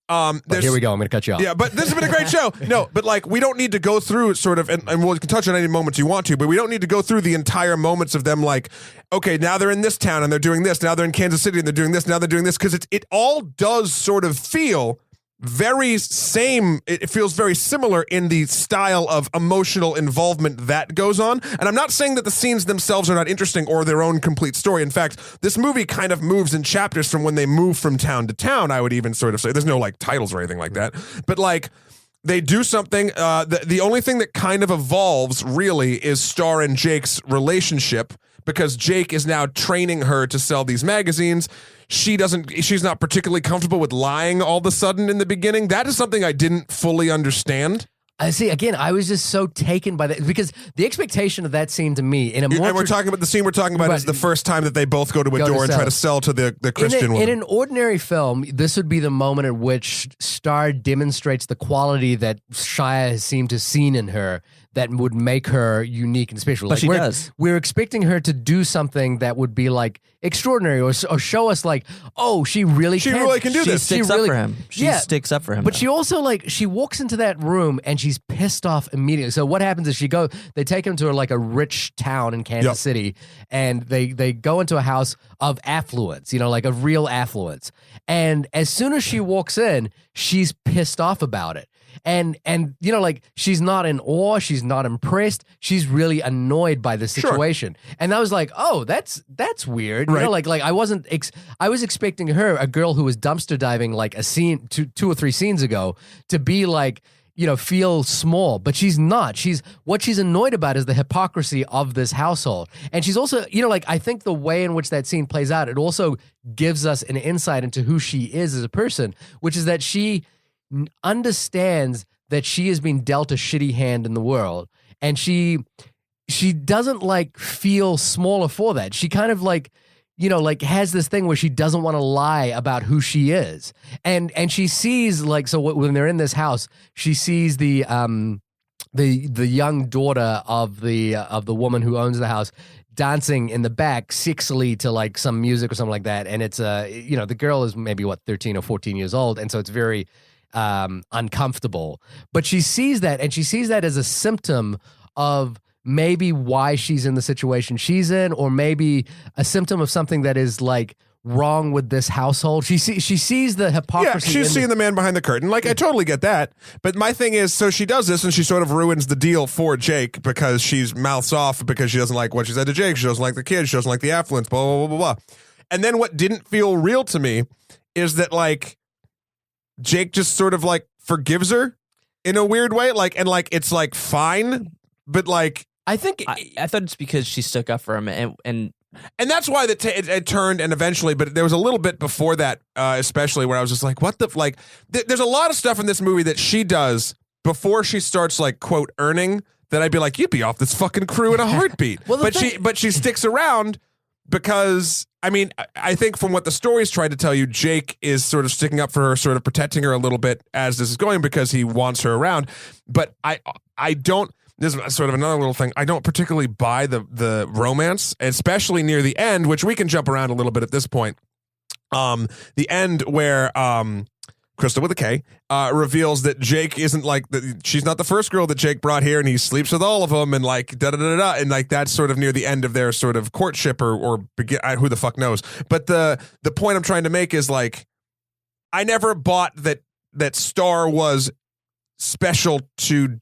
here we go. I'm going to cut you off. yeah, but this has been a great show. No, but like we don't need to go through sort of, and we'll touch on any moments you want to, but we don't need to go through the entire moments of them like, okay, now they're in this town and they're doing this. Now they're in Kansas City and they're doing this. Now they're doing this, because it all does sort of feel very same. It feels very similar in the style of emotional involvement that goes on. And I'm not saying that the scenes themselves are not interesting or their own complete story. In fact, this movie kind of moves in chapters from when they move from town to town. I would even sort of say there's no like titles or anything like that, but like they do something. The only thing that kind of evolves really is Star and Jake's relationship, because Jake is now training her to sell these magazines. She's not particularly comfortable with lying all of a sudden in the beginning. That is something I didn't fully understand. I see. Again, I was just so taken by that, because the expectation of that scene to me in a more And we're talking about the scene we're talking about is the first time that they both go to a door and try to sell to the Christian woman. In an ordinary film, this would be the moment at which Star demonstrates the quality that Shia has seemed to have seen in her that would make her unique and special. But she does. We're expecting her to do something that would be like extraordinary, or show us like, oh, she really can do She this. sticks up for him. She sticks up for him. But though. she also she walks into that room and she's pissed off immediately. So what happens is they take him to like a rich town in Kansas City, and they go into a house of affluence, like of real affluence. And as soon as she walks in, she's pissed off about it. And like she's not in awe, she's not impressed, she's really annoyed by the situation. Sure. And I was like, oh, that's weird. Right. Like I was expecting her, a girl who was dumpster diving like a scene two or three scenes ago, to be like, feel small, but she's not. What she's annoyed about is the hypocrisy of this household. And she's also, I think the way in which that scene plays out, it also gives us an insight into who she is as a person, which is that she understands that she has been dealt a shitty hand in the world, and she doesn't feel smaller for that. She kind of has this thing where she doesn't want to lie about who she is, and she sees when they're in this house, she sees the young daughter of the woman who owns the house dancing in the back sexily to some music or something like that, and it's the girl is maybe 13 or 14 years old, and so it's very uncomfortable. But she sees that, and she sees that as a symptom of maybe why she's in the situation she's in, or maybe a symptom of something that is wrong with this household. She sees the hypocrisy. Yeah, she's seeing the man behind the curtain. I totally get that. But my thing is, so she does this and she sort of ruins the deal for Jake, because she's mouths off because she doesn't like what she said to Jake. She doesn't like the kids. She doesn't like the affluence, blah, blah, blah, blah, blah. And then what didn't feel real to me is that Jake just sort of forgives her in a weird way. It's fine, but I think I thought it's because she stuck up for him, and that's why it turned, and eventually, but there was a little bit before that, especially, where I was just what the there's a lot of stuff in this movie that she does before she starts quote earning, that I'd be like, you'd be off this fucking crew in a heartbeat. But she sticks around because, I think from what the story's tried to tell you, Jake is sort of sticking up for her, sort of protecting her a little bit as this is going, because he wants her around. But I don't. This is sort of another little thing. I don't particularly buy the romance, especially near the end, which we can jump around a little bit at this point. The end where Crystal with a K reveals that Jake isn't she's not the first girl that Jake brought here, and he sleeps with all of them, and da da da da, and that's sort of near the end of their sort of courtship or who the fuck knows. But the point I'm trying to make is I never bought that Star was special to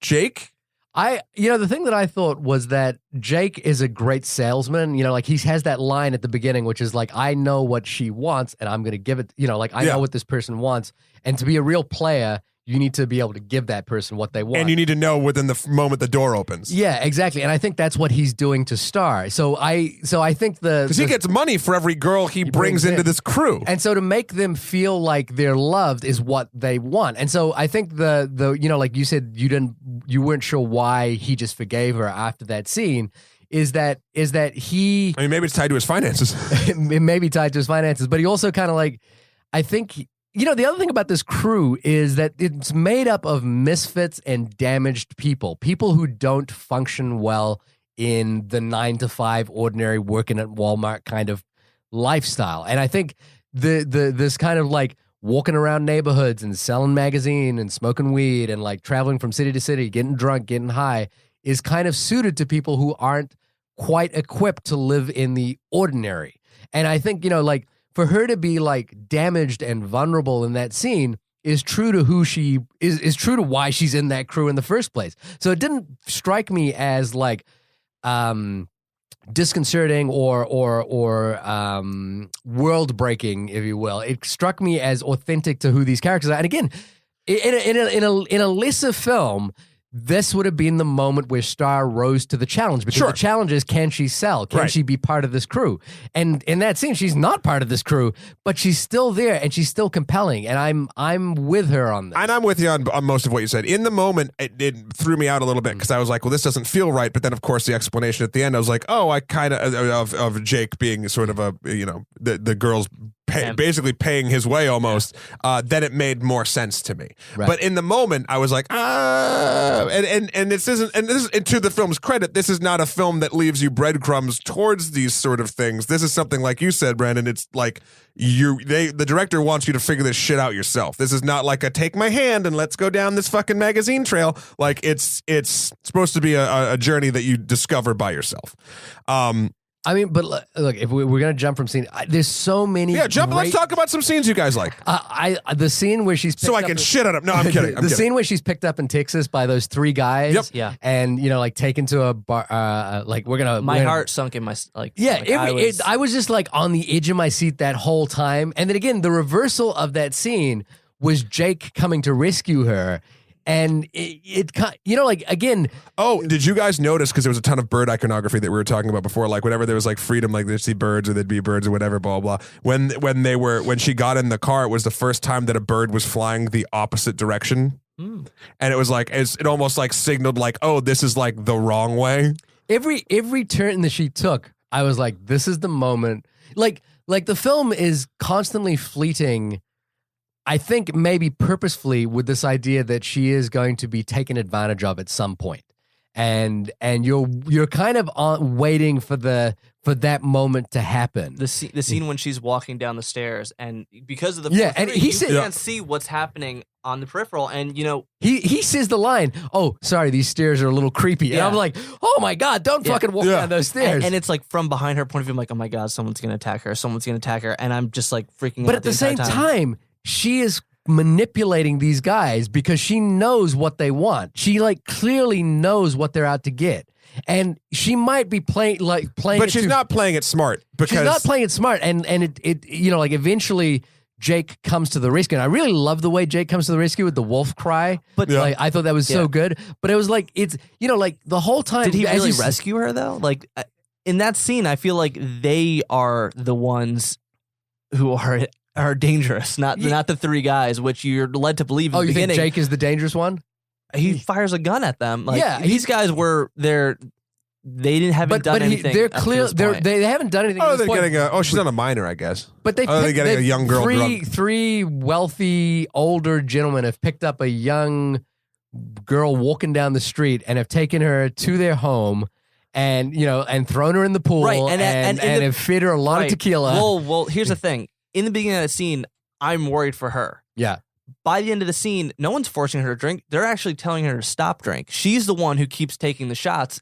Jake. The thing that I thought was that Jake is a great salesman. He has that line at the beginning, which is I know what she wants and I'm going to give it, I know what this person wants. And to be a real player, you need to be able to give that person what they want. And you need to know within the moment the door opens. Yeah, exactly. And I think that's what he's doing to Star. So I think because he gets money for every girl he brings into this crew. And so to make them feel like they're loved is what they want. And so I think the like you said, you weren't sure why he just forgave her after that scene, is that he I mean, maybe it's tied to his finances. it may be tied to his finances, but he also kind of like, I think, the other thing about this crew is that it's made up of misfits and damaged people who don't function well in the 9-to-5 ordinary working at Walmart kind of lifestyle. And I think this kind of like walking around neighborhoods and selling magazine and smoking weed and like traveling from city to city, getting drunk, getting high is kind of suited to people who aren't quite equipped to live in the ordinary. And I think, like for her to be like damaged and vulnerable in that scene is true to who she is true to why she's in that crew in the first place. So it didn't strike me as like disconcerting or world breaking, if you will. It struck me as authentic to who these characters are. And again, in a lesser film, this would have been the moment where Star rose to the challenge, because the challenge is, can she sell? Can she be part of this crew? And in that scene, she's not part of this crew, but she's still there and she's still compelling. And I'm with her on this. And I'm with you on most of what you said. In the moment, it threw me out a little bit because I was like, well, this doesn't feel right. But then, of course, the explanation at the end, I was like, oh, I kind of Jake being sort of the girl's basically paying his way almost, then it made more sense to me. Right. But in the moment, I was like, and this isn't, and to the film's credit, this is not a film that leaves you breadcrumbs towards these sort of things. This is something, like you said, Brandon, it's like the director wants you to figure this shit out yourself. This is not like a take my hand and let's go down this fucking magazine trail. Like it's supposed to be a journey that you discover by yourself. I mean, but look, if we're going to jump from scene, there's so many. Yeah, jump. Let's talk about some scenes you guys like. The scene where she's so I can shit on him. No, I'm kidding. The scene where she's picked up in Texas by those three guys. Yep. Yeah. And like taken to a bar. Like my heart sunk in my like. Yeah. Like I was just like on the edge of my seat that whole time. And then again, the reversal of that scene was Jake coming to rescue her. And it like, again. Oh, did you guys notice, because there was a ton of bird iconography that we were talking about before, like whenever there was like freedom, like they'd see birds or there'd be birds or whatever, blah, blah. When she got in the car, it was the first time that a bird was flying the opposite direction. And it was like, it almost like signaled like, oh, this is like the wrong way. Every turn that she took, I was like, this is the moment. Like the film is constantly fleeting, I think maybe purposefully, with this idea that she is going to be taken advantage of at some point. And you're kind of waiting for that moment to happen. The scene when she's walking down the stairs, and because of the and he said, can't see what's happening on the peripheral, and he says the line, "Oh, sorry, these stairs are a little creepy," and I'm like, "Oh my god, don't fucking walk down those stairs." And it's like from behind her point of view, I'm like, "Oh my god, someone's gonna attack her! Someone's gonna attack her!" And I'm just like freaking out. But at the same time, she is manipulating these guys because she knows what they want. She like clearly knows what they're out to get. And she might be playing. But she's not playing it smart, because she's not playing it smart. And it like eventually Jake comes to the rescue. And I really love the way Jake comes to the rescue with the wolf cry. But like, I thought that was so good. But it was like, it's, like the whole time. Did he really rescue her though? Like in that scene, I feel like they are the ones who are dangerous, not the three guys, which you're led to believe in the beginning. You think Jake is the dangerous one? He fires a gun at them. Like, these guys were there. They haven't done anything. They're clear. They haven't done anything. Oh, they're getting she's not a minor, I guess. But they're getting a young girl. Three wealthy older gentlemen have picked up a young girl walking down the street and have taken her to their home. And and thrown her in the pool, and have fed her a lot of tequila. Well, here's the thing. In the beginning of the scene, I'm worried for her. Yeah. By the end of the scene, no one's forcing her to drink. They're actually telling her to stop drink. She's the one who keeps taking the shots.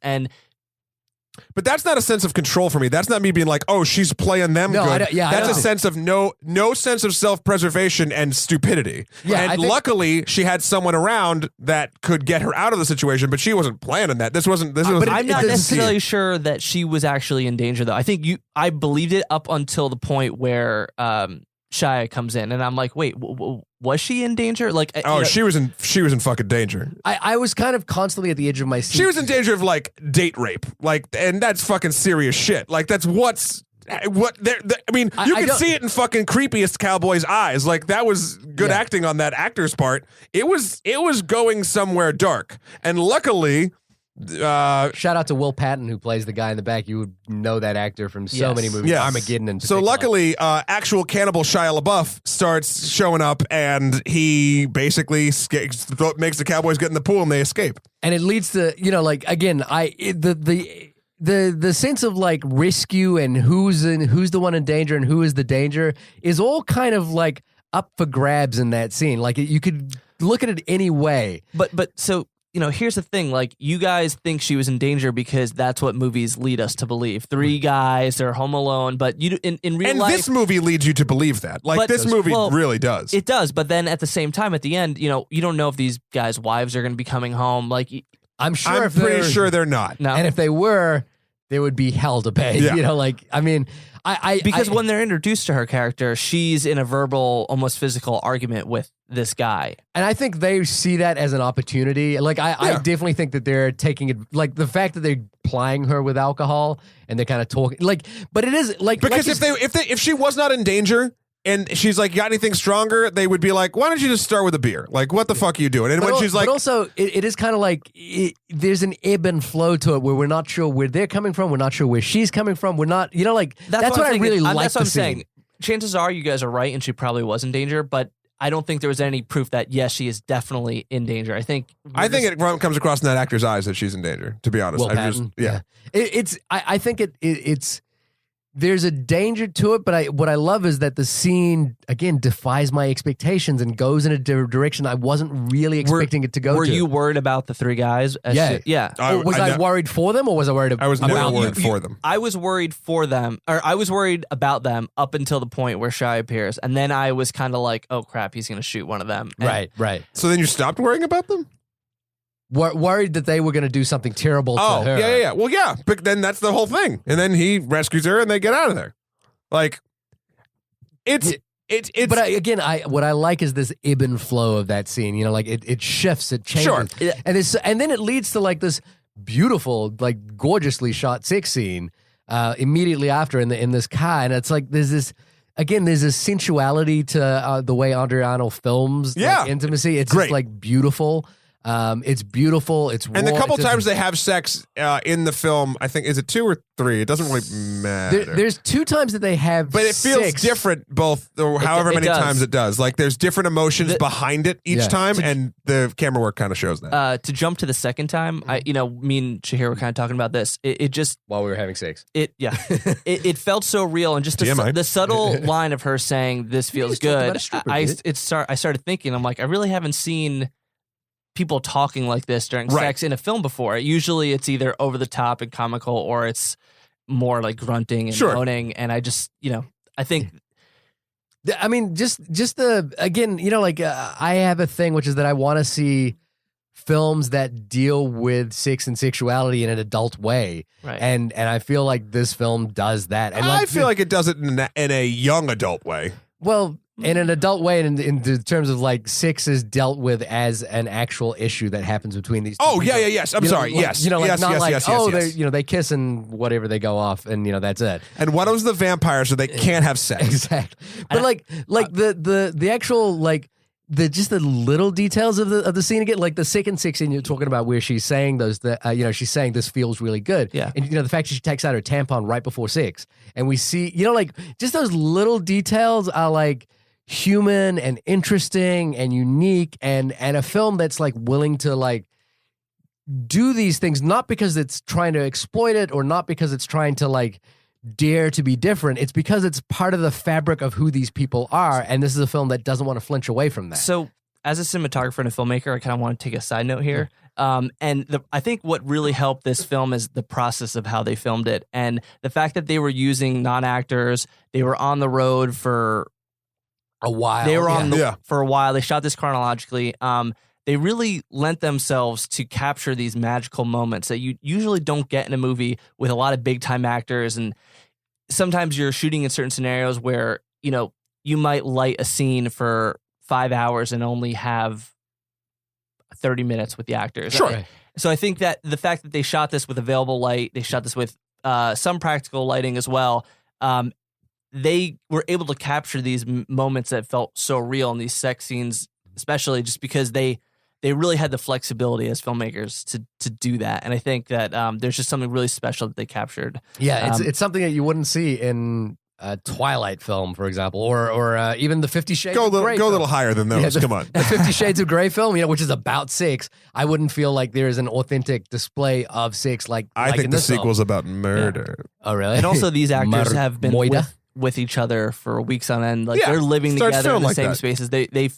But that's not a sense of control for me. That's not me being like, oh, she's playing them good. That's a sense of no sense of self-preservation and stupidity. Yeah, and luckily, she had someone around that could get her out of the situation, but she wasn't planning that. This wasn't. But I'm not necessarily sure that she was actually in danger, though. I think I believed it up until the point where Shia comes in, and I'm like, wait, was she in danger? Like, she was in fucking danger. I was kind of constantly at the edge of my seat. She was in danger of like date rape, like, and that's fucking serious shit. Like, that's I mean, you can see it in fucking Creepiest Cowboy's eyes. Like, that was good acting on that actor's part. It was going somewhere dark, and luckily, Shout out to Will Patton, who plays the guy in the back. You would know that actor from so Yes. many movies. Yes. Armageddon in So particular. luckily, actual cannibal Shia LaBeouf starts showing up, and he basically makes the Cowboys get in the pool, and they escape. And it leads to, again, the sense of like rescue and who's the one in danger and who is the danger is all kind of like up for grabs in that scene. Like you could look at it any way. But so, here's the thing. Like, you guys think she was in danger because that's what movies lead us to believe. 3 guys, they're home alone. But in real And life, this movie leads you to believe that. Like, But- this movie well, really does. it does. But then at the same time, at the end, you don't know if these guys' wives are going to be coming home. Like, I'm sure I'm if pretty they're- sure they're not. no. And if they were, there would be hell to pay. Yeah. Because when they're introduced to her character, she's in a verbal, almost physical argument with this guy. And I think they see that as an opportunity. Like I definitely think that they're taking it, like the fact that they're plying her with alcohol and they're kind of talking, like. But it is like Because like if she was not in danger and she's like, got anything stronger, they would be like, why don't you just start with a beer? Like, what the fuck are you doing? And when she's like, but also it is kind of like there's an ebb and flow to it where we're not sure where they're coming from, we're not sure where she's coming from, we're not, that's what I really like. That's what I'm to see. saying. Chances are you guys are right, and she probably was in danger, but I don't think there was any proof that yes, she is definitely in danger. I think it comes across in that actor's eyes that she's in danger, to be honest. Will Patton, yeah. I think it's there's a danger to it, but what I love is that the scene again defies my expectations and goes in a direction I wasn't really expecting it to go. Were to. you worried about the 3 guys? Yeah. Was I worried for them, or was I worried about? I was never about worried them? for them. I was worried for them, or I was worried about them up until the point where Shia appears, and then I was kind of like, "Oh crap, he's going to shoot one of them." And Right. So then you stopped worrying about them? Worried that they were going to do something terrible to her. Yeah. Well, yeah, but then that's the whole thing. And then he rescues her and they get out of there. Like, it's But what I like is this ebb and flow of that scene. Like it shifts, it changes, Sure. and then it leads to like this beautiful, like gorgeously shot sex scene immediately after in this car, and it's like there's this sensuality to the way Andre Arnold films like, intimacy. It's Great. just like beautiful. It's beautiful. It's raw. And the couple It doesn't- times they have sex in the film, I think, is it 2 or 3? It doesn't really matter. there's 2 times that they have, But it feels sex. different both, or however it many does. times it does. Like, there's different emotions behind it each Yeah. time, and the camera work kind of shows that. To jump to the second time, me and Shahir were kind of talking about this. It just while we were having sex. it felt so real, and just TMI. the subtle line of her saying this feels just talked about good. a stripper, I dude. started thinking, I'm like, I really haven't seen people talking like this during Right. sex in a film before. Usually it's either over the top and comical, or it's more like grunting and Sure. moaning. And I just, I think I mean, just the again, I have a thing which is that I want to see films that deal with sex and sexuality in an adult way, Right. and I feel like this film does that. And I feel like it does it in a young adult way. well, in an adult way, and in the terms of like sex is dealt with as an actual issue that happens between these. Two Oh, people. yes. I'm sorry. Yes. Like yes, not yes, like yes, yes, yes. they they kiss and whatever they go off, and that's it. And one of them's the vampire, so they can't have sex. Exactly. But the actual like the little details of the scene again, like the second sex scene you're talking about where she's saying she's saying this feels really good. Yeah. And the fact that she takes out her tampon right before sex, and we see like just those little details are like human and interesting and unique, and a film that's like willing to like do these things, not because it's trying to exploit it or not because it's trying to like dare to be different. It's because it's part of the fabric of who these people are, and this is a film that doesn't want to flinch away from that. So, as a cinematographer and a filmmaker, I kind of want to take a side note here. I think what really helped this film is the process of how they filmed it, and the fact that they were using non-actors. They were on the road for a while. They were on Yeah. for a while. They shot this chronologically. They really lent themselves to capture these magical moments that you usually don't get in a movie with a lot of big time actors. And sometimes you're shooting in certain scenarios where, you might light a scene for 5 hours and only have 30 minutes with the actors. Sure. Right. So I think that the fact that they shot this with available light, they shot this with some practical lighting as well. They were able to capture these moments that felt so real in these sex scenes, especially just because they they really had the flexibility as filmmakers to do that. And I think that there's just something really special that they captured. Yeah, it's something that you wouldn't see in a Twilight film, for example, or even the 50 Shades of Grey. Go a little higher than those. Come on. The 50 Shades of Grey film, which is about sex. I wouldn't feel like there is an authentic display of sex like I think in the this film. sequel's about murder. Oh, really? And also, these actors have been Moida? with each other for weeks on end. Like Yeah, they're living starts together in feeling the like same that. spaces.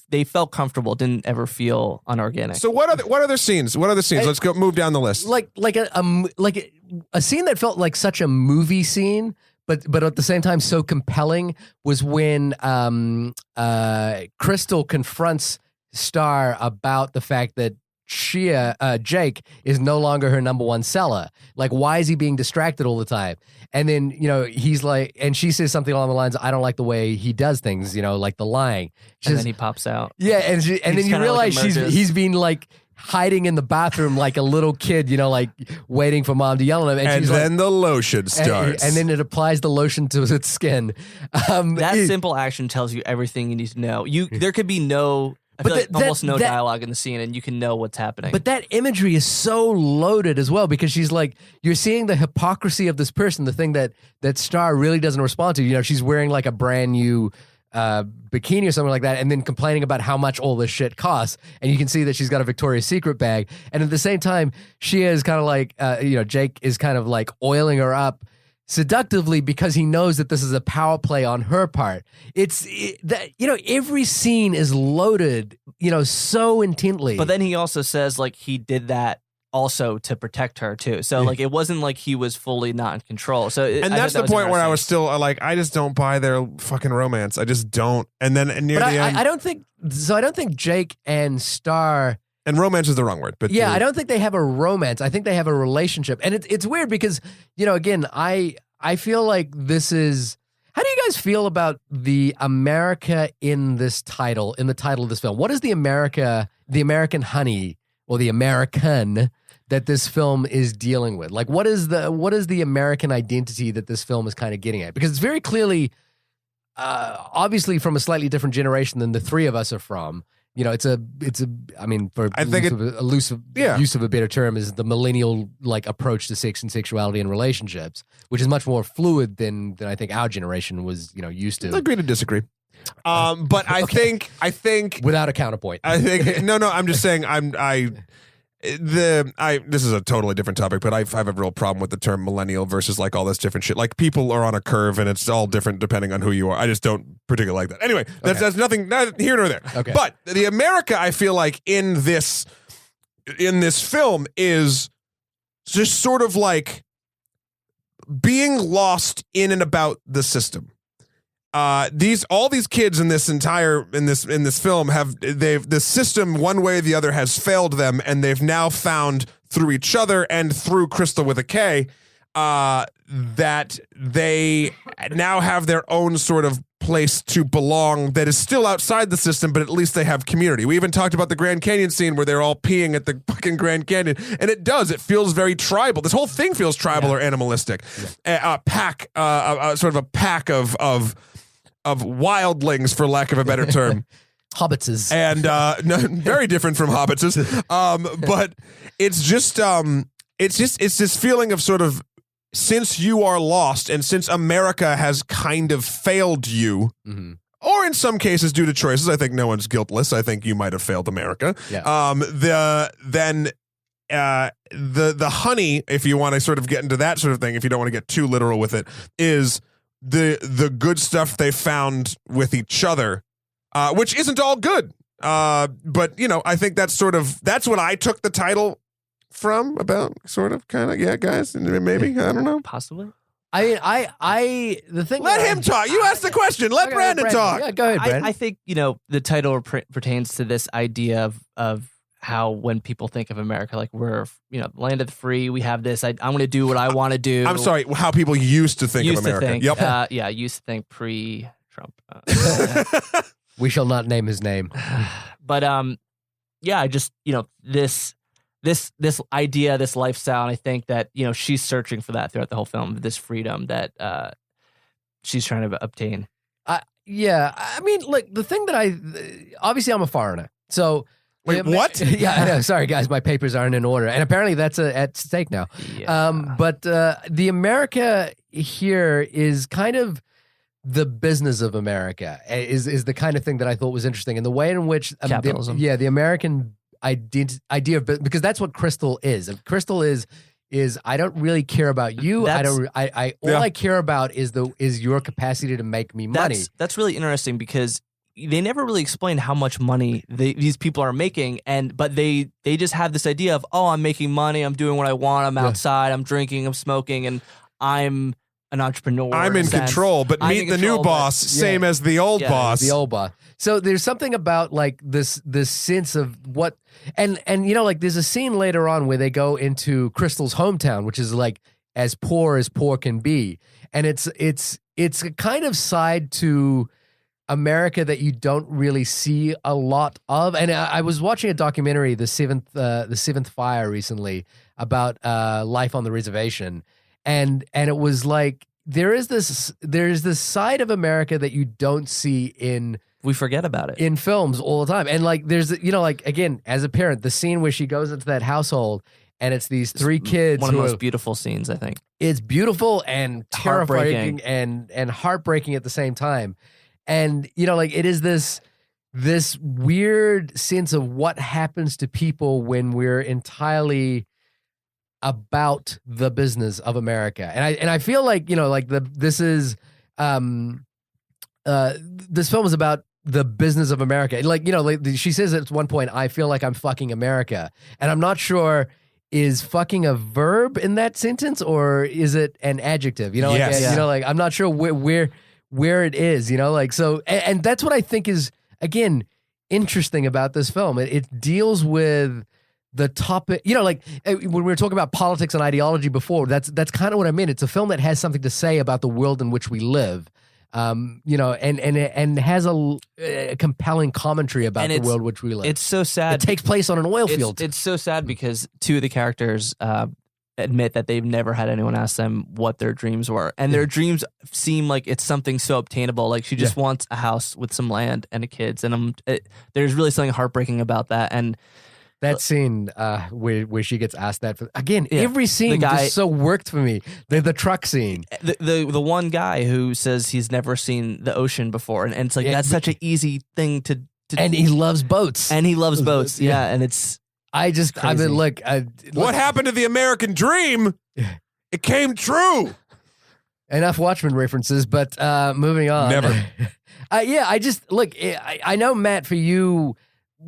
They felt comfortable. Didn't ever feel unorganic. So what other scenes? What other scenes? Let's go move down the list. like a scene that felt like such a movie scene, but at the same time so compelling was when Crystal confronts Star about the fact that Jake is no longer her number one seller. Like, why is he being distracted all the time? And then, he's like, and she says something along the lines, I don't like the way he does things, like the lying. And then he pops out. Yeah, and then you realize he's been like hiding in the bathroom like a little kid, like waiting for mom to yell at him. And she's then like, the lotion starts. and then it applies the lotion to its skin. That simple action tells you everything you need to know. There could be no... I feel like almost no dialogue in the scene, and you can know what's happening. But that imagery is so loaded as well, because she's like, you're seeing the hypocrisy of this person, the thing that Star really doesn't respond to. She's wearing like a brand new bikini or something like that, and then complaining about how much all this shit costs. And you can see that she's got a Victoria's Secret bag. And at the same time, she is kind of like, Jake is kind of like oiling her up seductively because he knows that this is a power play on her part. Every scene is loaded, so intently. But then he also says like he did that also to protect her too. So like it wasn't like he was fully not in control. So and that's the point where I was still like, I just don't buy their fucking romance. I just don't. And then near the end, I don't think so. I don't think Jake and Star. And romance is the wrong word, but yeah, I don't think they have a romance. I think they have a relationship, and it's weird because again, I feel like this is. How do you guys feel about the America in this title, in the title of this film? What is the American honey, or the American that this film is dealing with? Like, what is the American identity that this film is kind of getting at? Because it's very clearly, obviously, from a slightly different generation than the three of us are from. I mean, for I think use of a better term, is the millennial like approach to sex and sexuality and relationships, which is much more fluid than I think our generation was, used to. Agree to disagree. But I think Without a counterpoint. I think no. I'm just saying this is a totally different topic, but I have a real problem with the term millennial versus like all this different shit. Like people are on a curve and it's all different depending on who you are. I just don't particularly like that. Anyway, that's nothing, neither here nor there. Okay. But the America I feel like in this film is just sort of like being lost in and about the system. All these kids in this film the system one way or the other has failed them, and they've now found through each other and through Crystal with a K that they now have their own sort of place to belong that is still outside the system, but at least they have community. We even talked about the Grand Canyon scene where they're all peeing at the fucking Grand Canyon, and it feels very tribal. This whole thing feels tribal or animalistic. A pack, sort of a pack of wildlings, for lack of a better term. Hobbitses. And very different from hobbitses. But it's this feeling of sort of, since you are lost and since America has kind of failed you, or in some cases due to choices, I think no one's guiltless. I think you might have failed America. Yeah. The honey, if you want to sort of get into that sort of thing, if you don't want to get too literal with it, is the good stuff they found with each other, which isn't all good. But I think that's what I took the title from, about, sort of, kind of, yeah, guys, maybe, I don't know. Possibly. The thing. Let him talk. You asked the question. Let Brandon talk. Yeah, go ahead, Brandon. I think, the title pertains to this idea of how when people think of America, like we're, land of the free, we have this, I'm going to do what I want to do. I'm sorry, how people used to think of America. Yep. Used to think pre-Trump. We shall not name his name. But I just, this idea, this lifestyle, and I think that, she's searching for that throughout the whole film, this freedom that she's trying to obtain. Yeah, I mean, look, the thing that obviously I'm a foreigner, so Wait, what? Yeah, I know. Sorry, guys, my papers aren't in order, and apparently that's at stake now. Yeah. But the America here is kind of the business of America is the kind of thing that I thought was interesting, and the way in which Capitalism. the American idea of because that's what Crystal is. And Crystal is I don't really care about you. I care about is your capacity to make me money. That's really interesting because they never really explain how much money these people are making, but they just have this idea of, oh, I'm making money, I'm doing what I want, I'm outside, I'm drinking, I'm smoking, and I'm an entrepreneur. I'm in control, but meet the new boss, same as the old boss. The old boss. So there's something about like this sense of what, and you know, like there's a scene later on where they go into Crystal's hometown, which is like as poor can be, and it's a kind of side to America that you don't really see a lot of. And I was watching a documentary, the Seventh Fire, recently about life on the reservation, and it was like there's this side of America that you don't see we forget about it in films all the time. And like there's, you know, like again, as a parent, the scene where she goes into that household and it's these three kids. One of the most beautiful scenes, I think. It's beautiful and terrifying and heartbreaking at the same time. And, you know, like it is this weird sense of what happens to people when we're entirely about the business of America. And I feel like, you know, like this film is about the business of America. Like, you know, like she says at one point, I feel like I'm fucking America. And I'm not sure, is fucking a verb in that sentence or is it an adjective? You know, like, yes. You know, like I'm not sure where it is, you know, like, so, and that's what I think is, again, interesting about this film. It deals with the topic, you know, like when we were talking about politics and ideology before, that's kind of what I mean. It's a film that has something to say about the world in which we live, you know, and has a compelling commentary about the world in which we live. It's so sad. It takes place on an oil field. It's so sad because two of the characters, admit that they've never had anyone ask them what their dreams were, and their dreams seem like it's something so obtainable. Like she just wants a house with some land and a kids, and there's really something heartbreaking about that. And that scene where she gets asked that every scene just so worked for me. The truck scene, the one guy who says he's never seen the ocean before, and it's like that's such an easy thing to and he loves boats, and it's. Look. What happened to the American dream? It came true. Enough Watchmen references, but moving on. Never. I know, Matt, for you,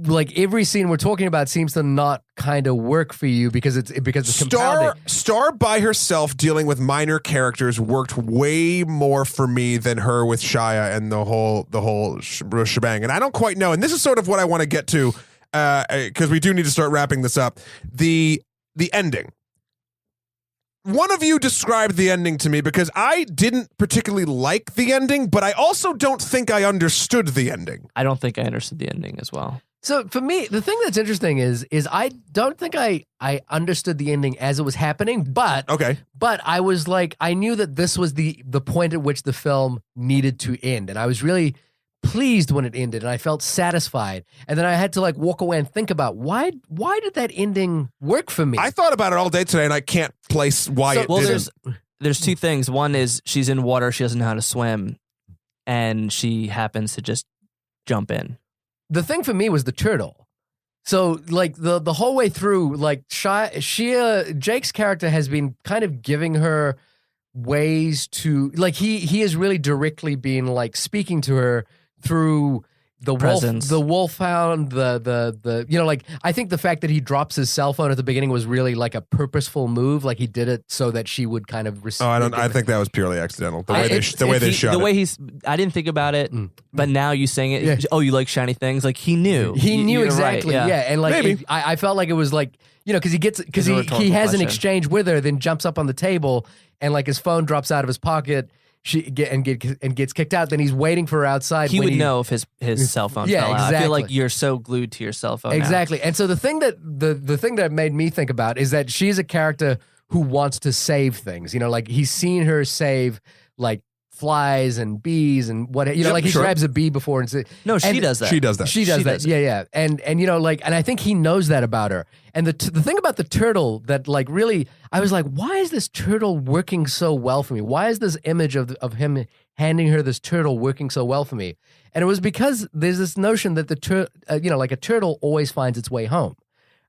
like every scene we're talking about seems to not kind of work for you because it's compounding. Star by herself dealing with minor characters worked way more for me than her with Shia and the whole shebang. And I don't quite know. And this is sort of what I want to get to. Because we do need to start wrapping this up. The ending. One of you described the ending to me because I didn't particularly like the ending, but I also don't think I understood the ending. I don't think I understood the ending as well. So for me, the thing that's interesting is I don't think I understood the ending as it was happening, but I was like, I knew that this was the point at which the film needed to end, and I was really pleased when it ended, and I felt satisfied. And then I had to like walk away and think about why did that ending work for me? I thought about it all day today, and I can't place why it didn't. There's two things. One is she's in water, she doesn't know how to swim, and she happens to just jump in. The thing for me was the turtle. So like the whole way through, like Jake's character has been kind of giving her ways to, like he is really directly being like speaking to her through the wolfhound, the you know, like I think the fact that he drops his cell phone at the beginning was really like a purposeful move. Like he did it so that she would kind of receive. I think that was purely accidental. The way they shot it. I didn't think about it, but now you saying it. Yeah. Oh, you like shiny things? Like he knew. He knew exactly. Right, yeah, and like maybe I felt like it was like, you know, because he has an exchange with her, then jumps up on the table and like his phone drops out of his pocket. Gets kicked out. Then he's waiting for her outside. He would know if his cell phone fell out. I feel like you're so glued to your cell phone. Exactly. Now. And so the thing that made me think about is that she's a character who wants to save things. You know, like he's seen her save like flies and bees and what Yep, like he sure. grabs a bee before and No, she does that. She does that. She does that. Yeah. And and I think he knows that about her. And the thing about the turtle that like really, I was like, why is this turtle working so well for me? Why is this image of him handing her this turtle working so well for me? And it was because there's this notion that like a turtle always finds its way home.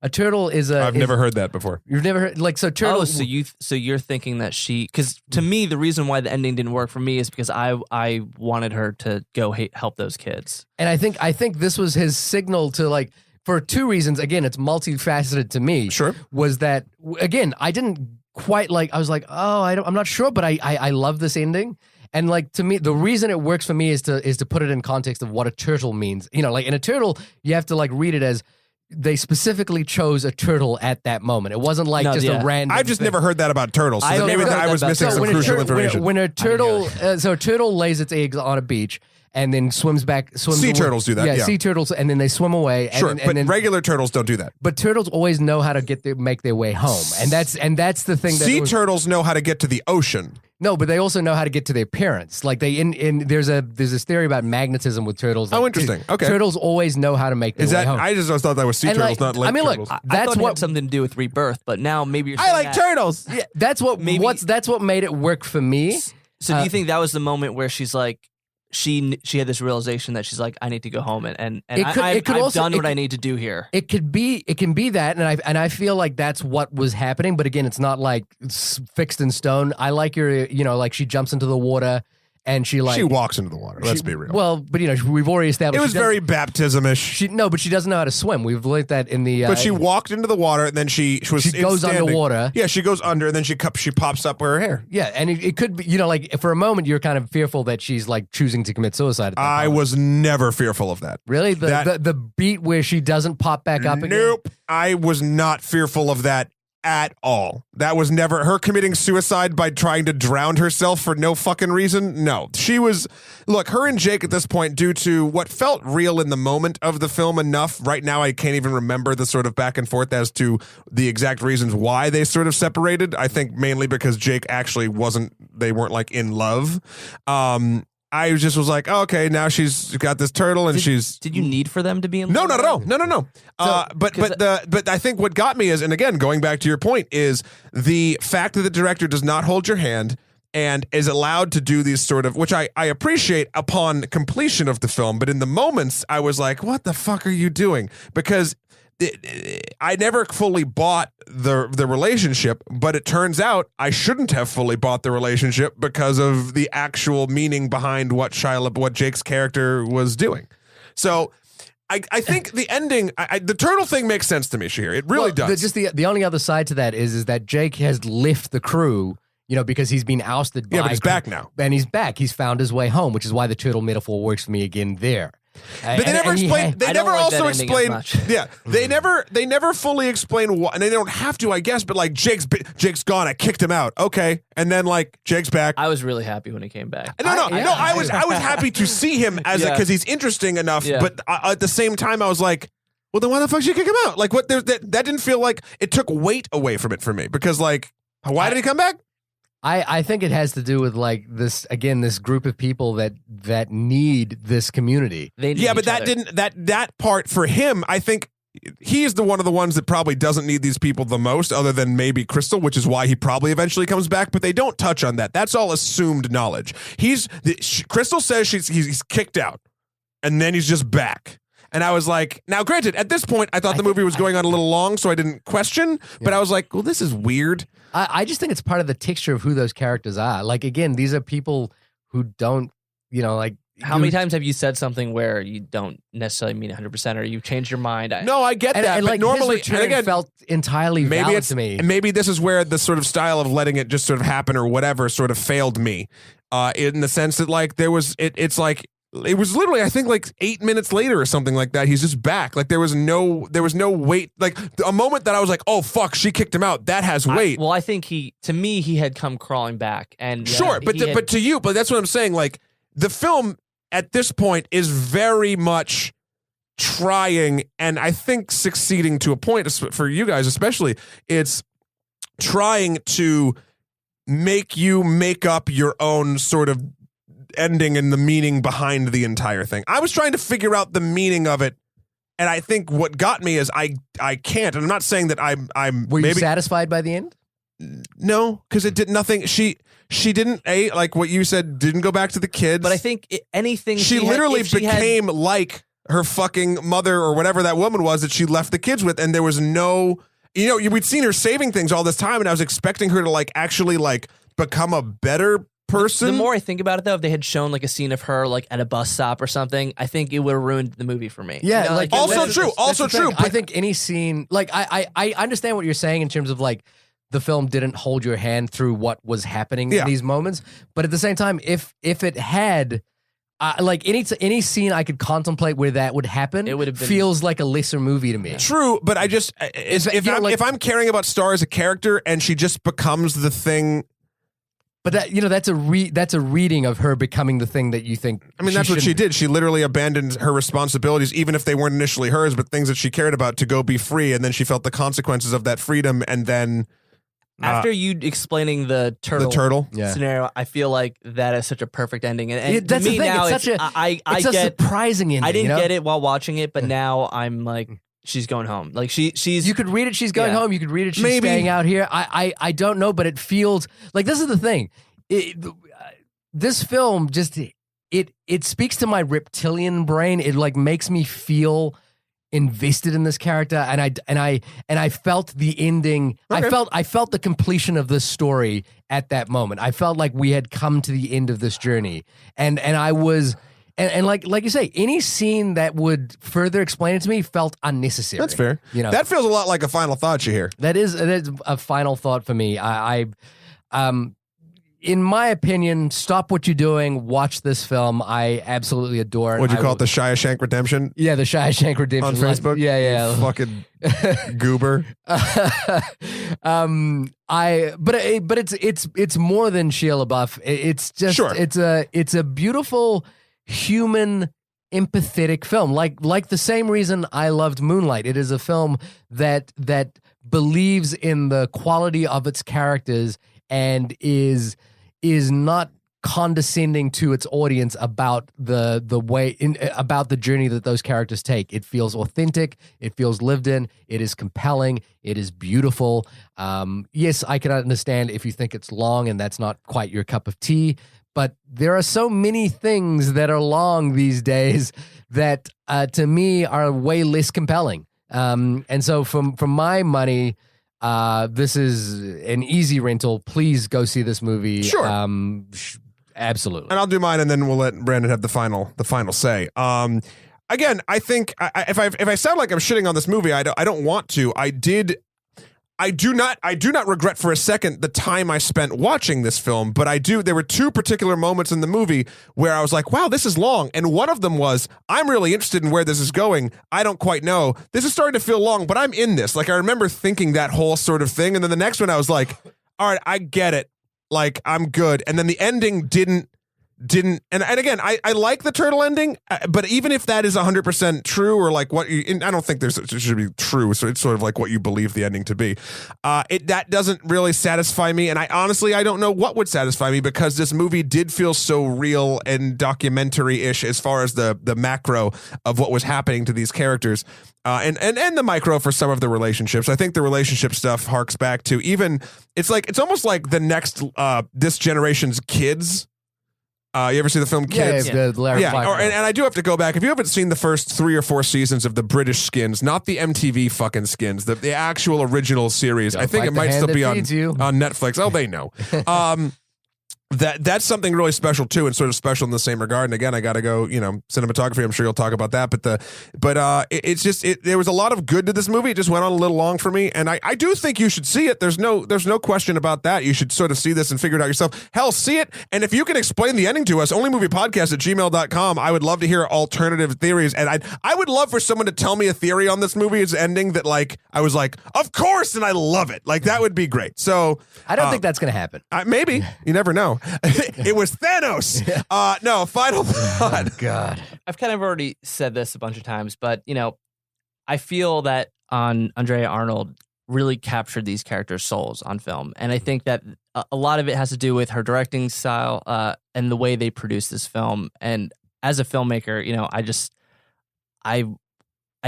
A turtle is I've never heard that before. You've never heard like so turtle. Oh, so you're thinking that because to me the reason why the ending didn't work for me is because I wanted her to go help those kids. And I think this was his signal to like for two reasons. Again, it's multifaceted to me. Sure. Was that again? I didn't quite like. I was like, oh, I'm not sure, but I love this ending. And like to me, the reason it works for me is to put it in context of what a turtle means. Like in a turtle, you have to like read it as they specifically chose a turtle at that moment. It wasn't like a random. I've just thing. never heard that about turtles. So maybe I was missing some crucial information. When a turtle, so a turtle lays its eggs on a beach and then swims back. Sea turtles do that. Yeah, sea turtles, and then they swim away. And sure, then, but regular turtles don't do that. But turtles always know how to make their way home, and that's the thing. Sea turtles know how to get to the ocean. No, but they also know how to get to their parents. Like there's this theory about magnetism with turtles. Oh, interesting. Okay, turtles always know how to make their way home. I just always thought that was sea turtles, not lake turtles. Look, that's I thought it what had something to do with rebirth, but now maybe you're. I like turtles. Yeah, that's what made it work for me. So do you think that was the moment where she's like, she had this realization that she's like, I need to go home and I've done what I need to do here. It can be that, and I feel like that's what was happening. But again, it's not like it's fixed in stone. I like your, like she jumps into the water and she walks into the water. Let's be real. Well, but we've already established it was very baptism-ish. But she doesn't know how to swim. We've learned that in the. But she walked into the water, and then she goes underwater. Yeah, she goes under, and then she pops up with her hair. Yeah, and it could be, like for a moment you're kind of fearful that she's like choosing to commit suicide. I was never fearful of that. Really, the beat where she doesn't pop back up again. Nope, I was not fearful of that at all. That was never her committing suicide by trying to drown herself for no fucking reason. No, she was. Look, her and Jake at this point, due to what felt real in the moment of the film enough. Right now, I can't even remember the sort of back and forth as to the exact reasons why they sort of separated. I think mainly because Jake actually they weren't like in love. I just was like, oh, okay, now she's got this turtle and she's. Did you need for them to be in love? No. But I think what got me is, and again, going back to your point, is the fact that the director does not hold your hand and is allowed to do these sort of, which I appreciate upon completion of the film, but in the moments I was like, what the fuck are you doing? Because I never fully bought the relationship, but it turns out I shouldn't have fully bought the relationship because of the actual meaning behind what Jake's character was doing. So I think the ending, the turtle thing makes sense to me, Shahir. It really does. Just the only other side to that is that Jake has left the crew. Because he's been ousted. Yeah, but he's back now. And he's back. He's found his way home, which is why the turtle metaphor works for me again there. But they never explain. They never also explain. Yeah, they never fully explain what, and they don't have to, I guess. But like Jake's gone. I kicked him out. Okay, and then like Jake's back. I was really happy when he came back. No. I was happy to see him as because he's interesting enough. Yeah. But at the same time, I was like, well, then why the fuck should you kick him out? Like what? That didn't feel like it took weight away from it for me because like why did he come back? I think it has to do with like this group of people that need this community. But that part for him, I think he's one of the ones that probably doesn't need these people the most, other than maybe Crystal, which is why he probably eventually comes back. But they don't touch on that. That's all assumed knowledge. Crystal says he's kicked out, and then he's just back. And I was like, now granted, at this point, I thought the movie was going on a little long, so I didn't question. But I was like, well, this is weird. I just think it's part of the texture of who those characters are. Like, again, these are people who don't, like. How many times have you said something where you don't necessarily mean 100% or you've changed your mind? No, I get that. And but like normally, his return again, felt entirely valid to me. And maybe this is where the sort of style of letting it just sort of happen or whatever sort of failed me. In the sense that like there was, it's like, it was literally, I think, like 8 minutes later or something like that. He's just back. Like there was no weight. Like a moment that I was like, "Oh fuck, she kicked him out." That has weight. I think he had come crawling back, and sure, but that's what I'm saying. Like the film at this point is very much trying, and I think succeeding to a point for you guys, especially. It's trying to make you make up your own sort of ending and the meaning behind the entire thing. I was trying to figure out the meaning of it, and I think what got me is I can't. And I'm not saying that I'm. Were you maybe satisfied by the end? no, because it did nothing. She didn't like what you said. Didn't go back to the kids. But I think anything she literally became like her fucking mother or whatever that woman was that she left the kids with, and there was no. We'd seen her saving things all this time, and I was expecting her to like actually like become a better person. The more I think about it, though, if they had shown like a scene of her like at a bus stop or something, I think it would have ruined the movie for me. Yeah, like also that's- true. that's Also the thing. true. I think any scene, like I understand what you're saying in terms of like the film didn't hold your hand through what was happening in these moments, but at the same time, if it had. Like any scene I could contemplate where that would happen, it would have been, feels like a lesser movie to me. True, but I just if I'm caring about Star as a character and she just becomes the thing, but that's a reading of her becoming the thing that you think. I mean, that's what she did. She literally abandoned her responsibilities, even if they weren't initially hers, but things that she cared about, to go be free, and then she felt the consequences of that freedom, and then. After you explaining the turtle scenario, I feel like that is such a perfect ending. And that's to me the thing. now, it's such I get get surprising ending. I didn't get it while watching it, but now I'm like, she's going home. Like she's. You could read it. She's going home. You could read it. She's staying out here. I don't know, but it feels like this is the thing. This film just it speaks to my reptilian brain. It like makes me feel invested in this character, and I felt the ending. Okay. I felt the completion of this story at that moment. I felt like we had come to the end of this journey, and I was, and like you say, any scene that would further explain it to me felt unnecessary. That's fair. That feels a lot like a final thought, Shahir. That is a final thought for me. In my opinion, stop what you're doing. Watch this film. I absolutely adore it. What'd you call it? The Shia Redemption? Yeah, the Shia Redemption on Facebook. Yeah. Fucking goober. But it's more than Shia LaBeouf. It's just it's a beautiful human empathetic film. Like the same reason I loved Moonlight. It is a film that believes in the quality of its characters and is not condescending to its audience about about the journey that those characters take. It feels authentic. It feels lived in. It is compelling. It is beautiful. Yes, I can understand if you think it's long and that's not quite your cup of tea, but there are so many things that are long these days that to me are way less compelling. And so from my money, this is an easy rental. Please go see this movie. Sure. Absolutely. And I'll do mine, and then we'll let Brandon have the final say. Again, I think if I sound like I'm shitting on this movie, I don't want to. I do not regret for a second the time I spent watching this film, but I do. There were two particular moments in the movie where I was like, wow, this is long. And one of them was, I'm really interested in where this is going. I don't quite know. This is starting to feel long, but I'm in this. Like, I remember thinking that whole sort of thing. And then the next one, I was like, all right, I get it. Like, I'm good. And then the ending didn't and again, I like the turtle ending, but even if that is 100% true, or like what you, I don't think it should be true, so it's sort of like what you believe the ending to be. That doesn't really satisfy me, and I honestly don't know what would satisfy me, because this movie did feel so real and documentary-ish as far as the macro of what was happening to these characters. And the micro for some of the relationships. I think the relationship stuff harks back to even, it's almost like the next this generation's kids. You ever see the film Kids? Yeah, and I do have to go back. If you haven't seen the first 3 or 4 seasons of the British Skins, not the MTV fucking Skins, the actual original series, I think it might still be on Netflix. Oh, they know. That's something really special too, and sort of special in the same regard. And again, I got to go, cinematography. I'm sure you'll talk about that. But it's just there was a lot of good to this movie. It just went on a little long for me, and I do think you should see it. There's no question about that. You should sort of see this and figure it out yourself. Hell, see it, and if you can explain the ending to us, onlymoviepodcast@gmail.com. I would love to hear alternative theories, and I would love for someone to tell me a theory on this movie, its ending, that like I was like, of course, and I love it. Like, that would be great. So I don't think that's going to happen. Maybe. You never know. It was Thanos. No, final thought. Oh, God. I've kind of already said this a bunch of times, but, I feel that Andrea Arnold really captured these characters' souls on film. And I think that a lot of it has to do with her directing style and the way they produce this film. And as a filmmaker, you know, I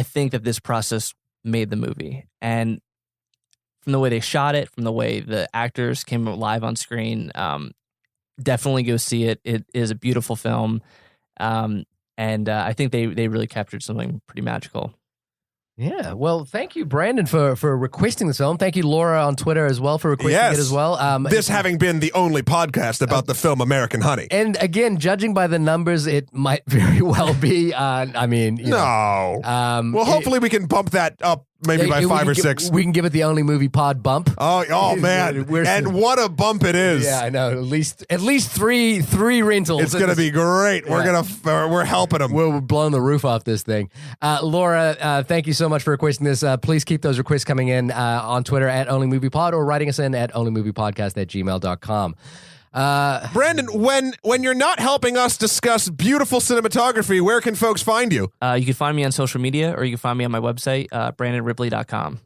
think that this process made the movie. And from the way they shot it, from the way the actors came live on screen, definitely go see it. It is a beautiful film. And I think they really captured something pretty magical. Yeah, well, thank you, Brandon, for requesting this film. Thank you, Laura, on Twitter as well for requesting it as well. This having been the only podcast about the film American Honey. And again, judging by the numbers, it might very well be. I mean, you know, well, hopefully we can bump that up maybe by 5 or 6. We can give it the only movie pod bump. Oh man! And what a bump it is! Yeah, I know. At least three rentals. It's gonna be great. Yeah. We're helping them. We're blowing the roof off this thing. Laura, thank you so much for requesting this. Please keep those requests coming in on Twitter at OnlyMoviePod or writing us in at OnlyMoviePodcast@gmail.com. Brandon, when you're not helping us discuss beautiful cinematography, where can folks find you? You can find me on social media, or you can find me on my website, BrandonRipley.com.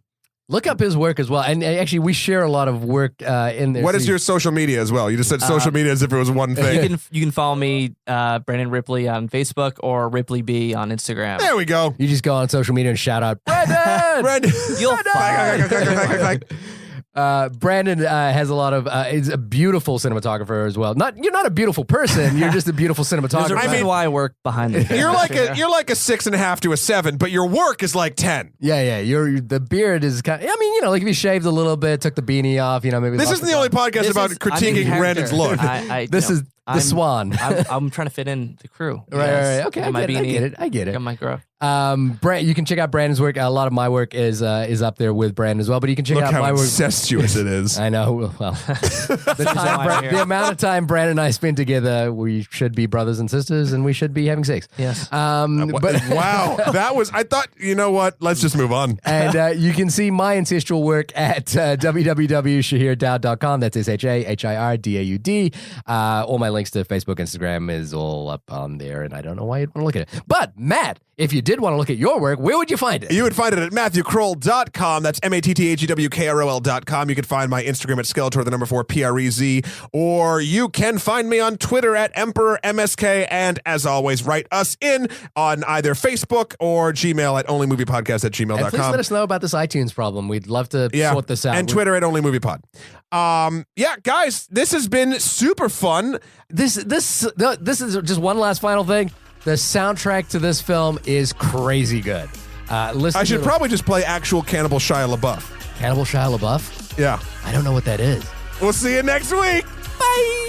Look up his work as well. And actually, we share a lot of work in there. What is your social media as well? You just said social media as if it was one thing. You can follow me, Brandon Ripley, on Facebook, or Ripley B on Instagram. There we go. You just go on social media and shout out, Brandon! Brandon! You'll find. Brandon has a lot of is a beautiful cinematographer as well. You're not a beautiful person. You're just a beautiful cinematographer. There's a reason why I work behind the camera. You're like a 6.5 to a 7, but your work is like 10. Yeah. The beard is kind of. I mean, you know, like if you shaved a little bit, took the beanie off, you know, maybe. This isn't the only podcast about critiquing Brandon's look. This is the Swan. I'm trying to fit in the crew. Right. Okay, I get it. Got my growth. You can check out Brandon's work. A lot of my work is up there with Brandon as well. But you can check out my work. Incestuous it is. I know. Well, the amount of time Brandon and I spend together, we should be brothers and sisters, and we should be having sex. Yes. But wow, that was. I thought. You know what? Let's just move on. And you can see my ancestral work at www.shahirdaud.com. That's SHAHIRDAUD. All my links to Facebook, Instagram is all up on there, and I don't know why you'd want to look at it. But Matt, if you did want to look at your work, where would you find it? You would find it at MatthewKroll.com. That's MatthewKroll.com. You can find my Instagram at Skeletor4PREZ, or you can find me on Twitter at EmperorMSK. And as always, write us in on either Facebook or Gmail at OnlyMoviePodcast@gmail.com. And please let us know about this iTunes problem. We'd love to sort this out. And Twitter at OnlyMoviePod. Guys, this has been super fun. This is just one last final thing. The soundtrack to this film is crazy good. I should probably just play actual Cannibal Shia LaBeouf. Cannibal Shia LaBeouf? Yeah. I don't know what that is. We'll see you next week. Bye.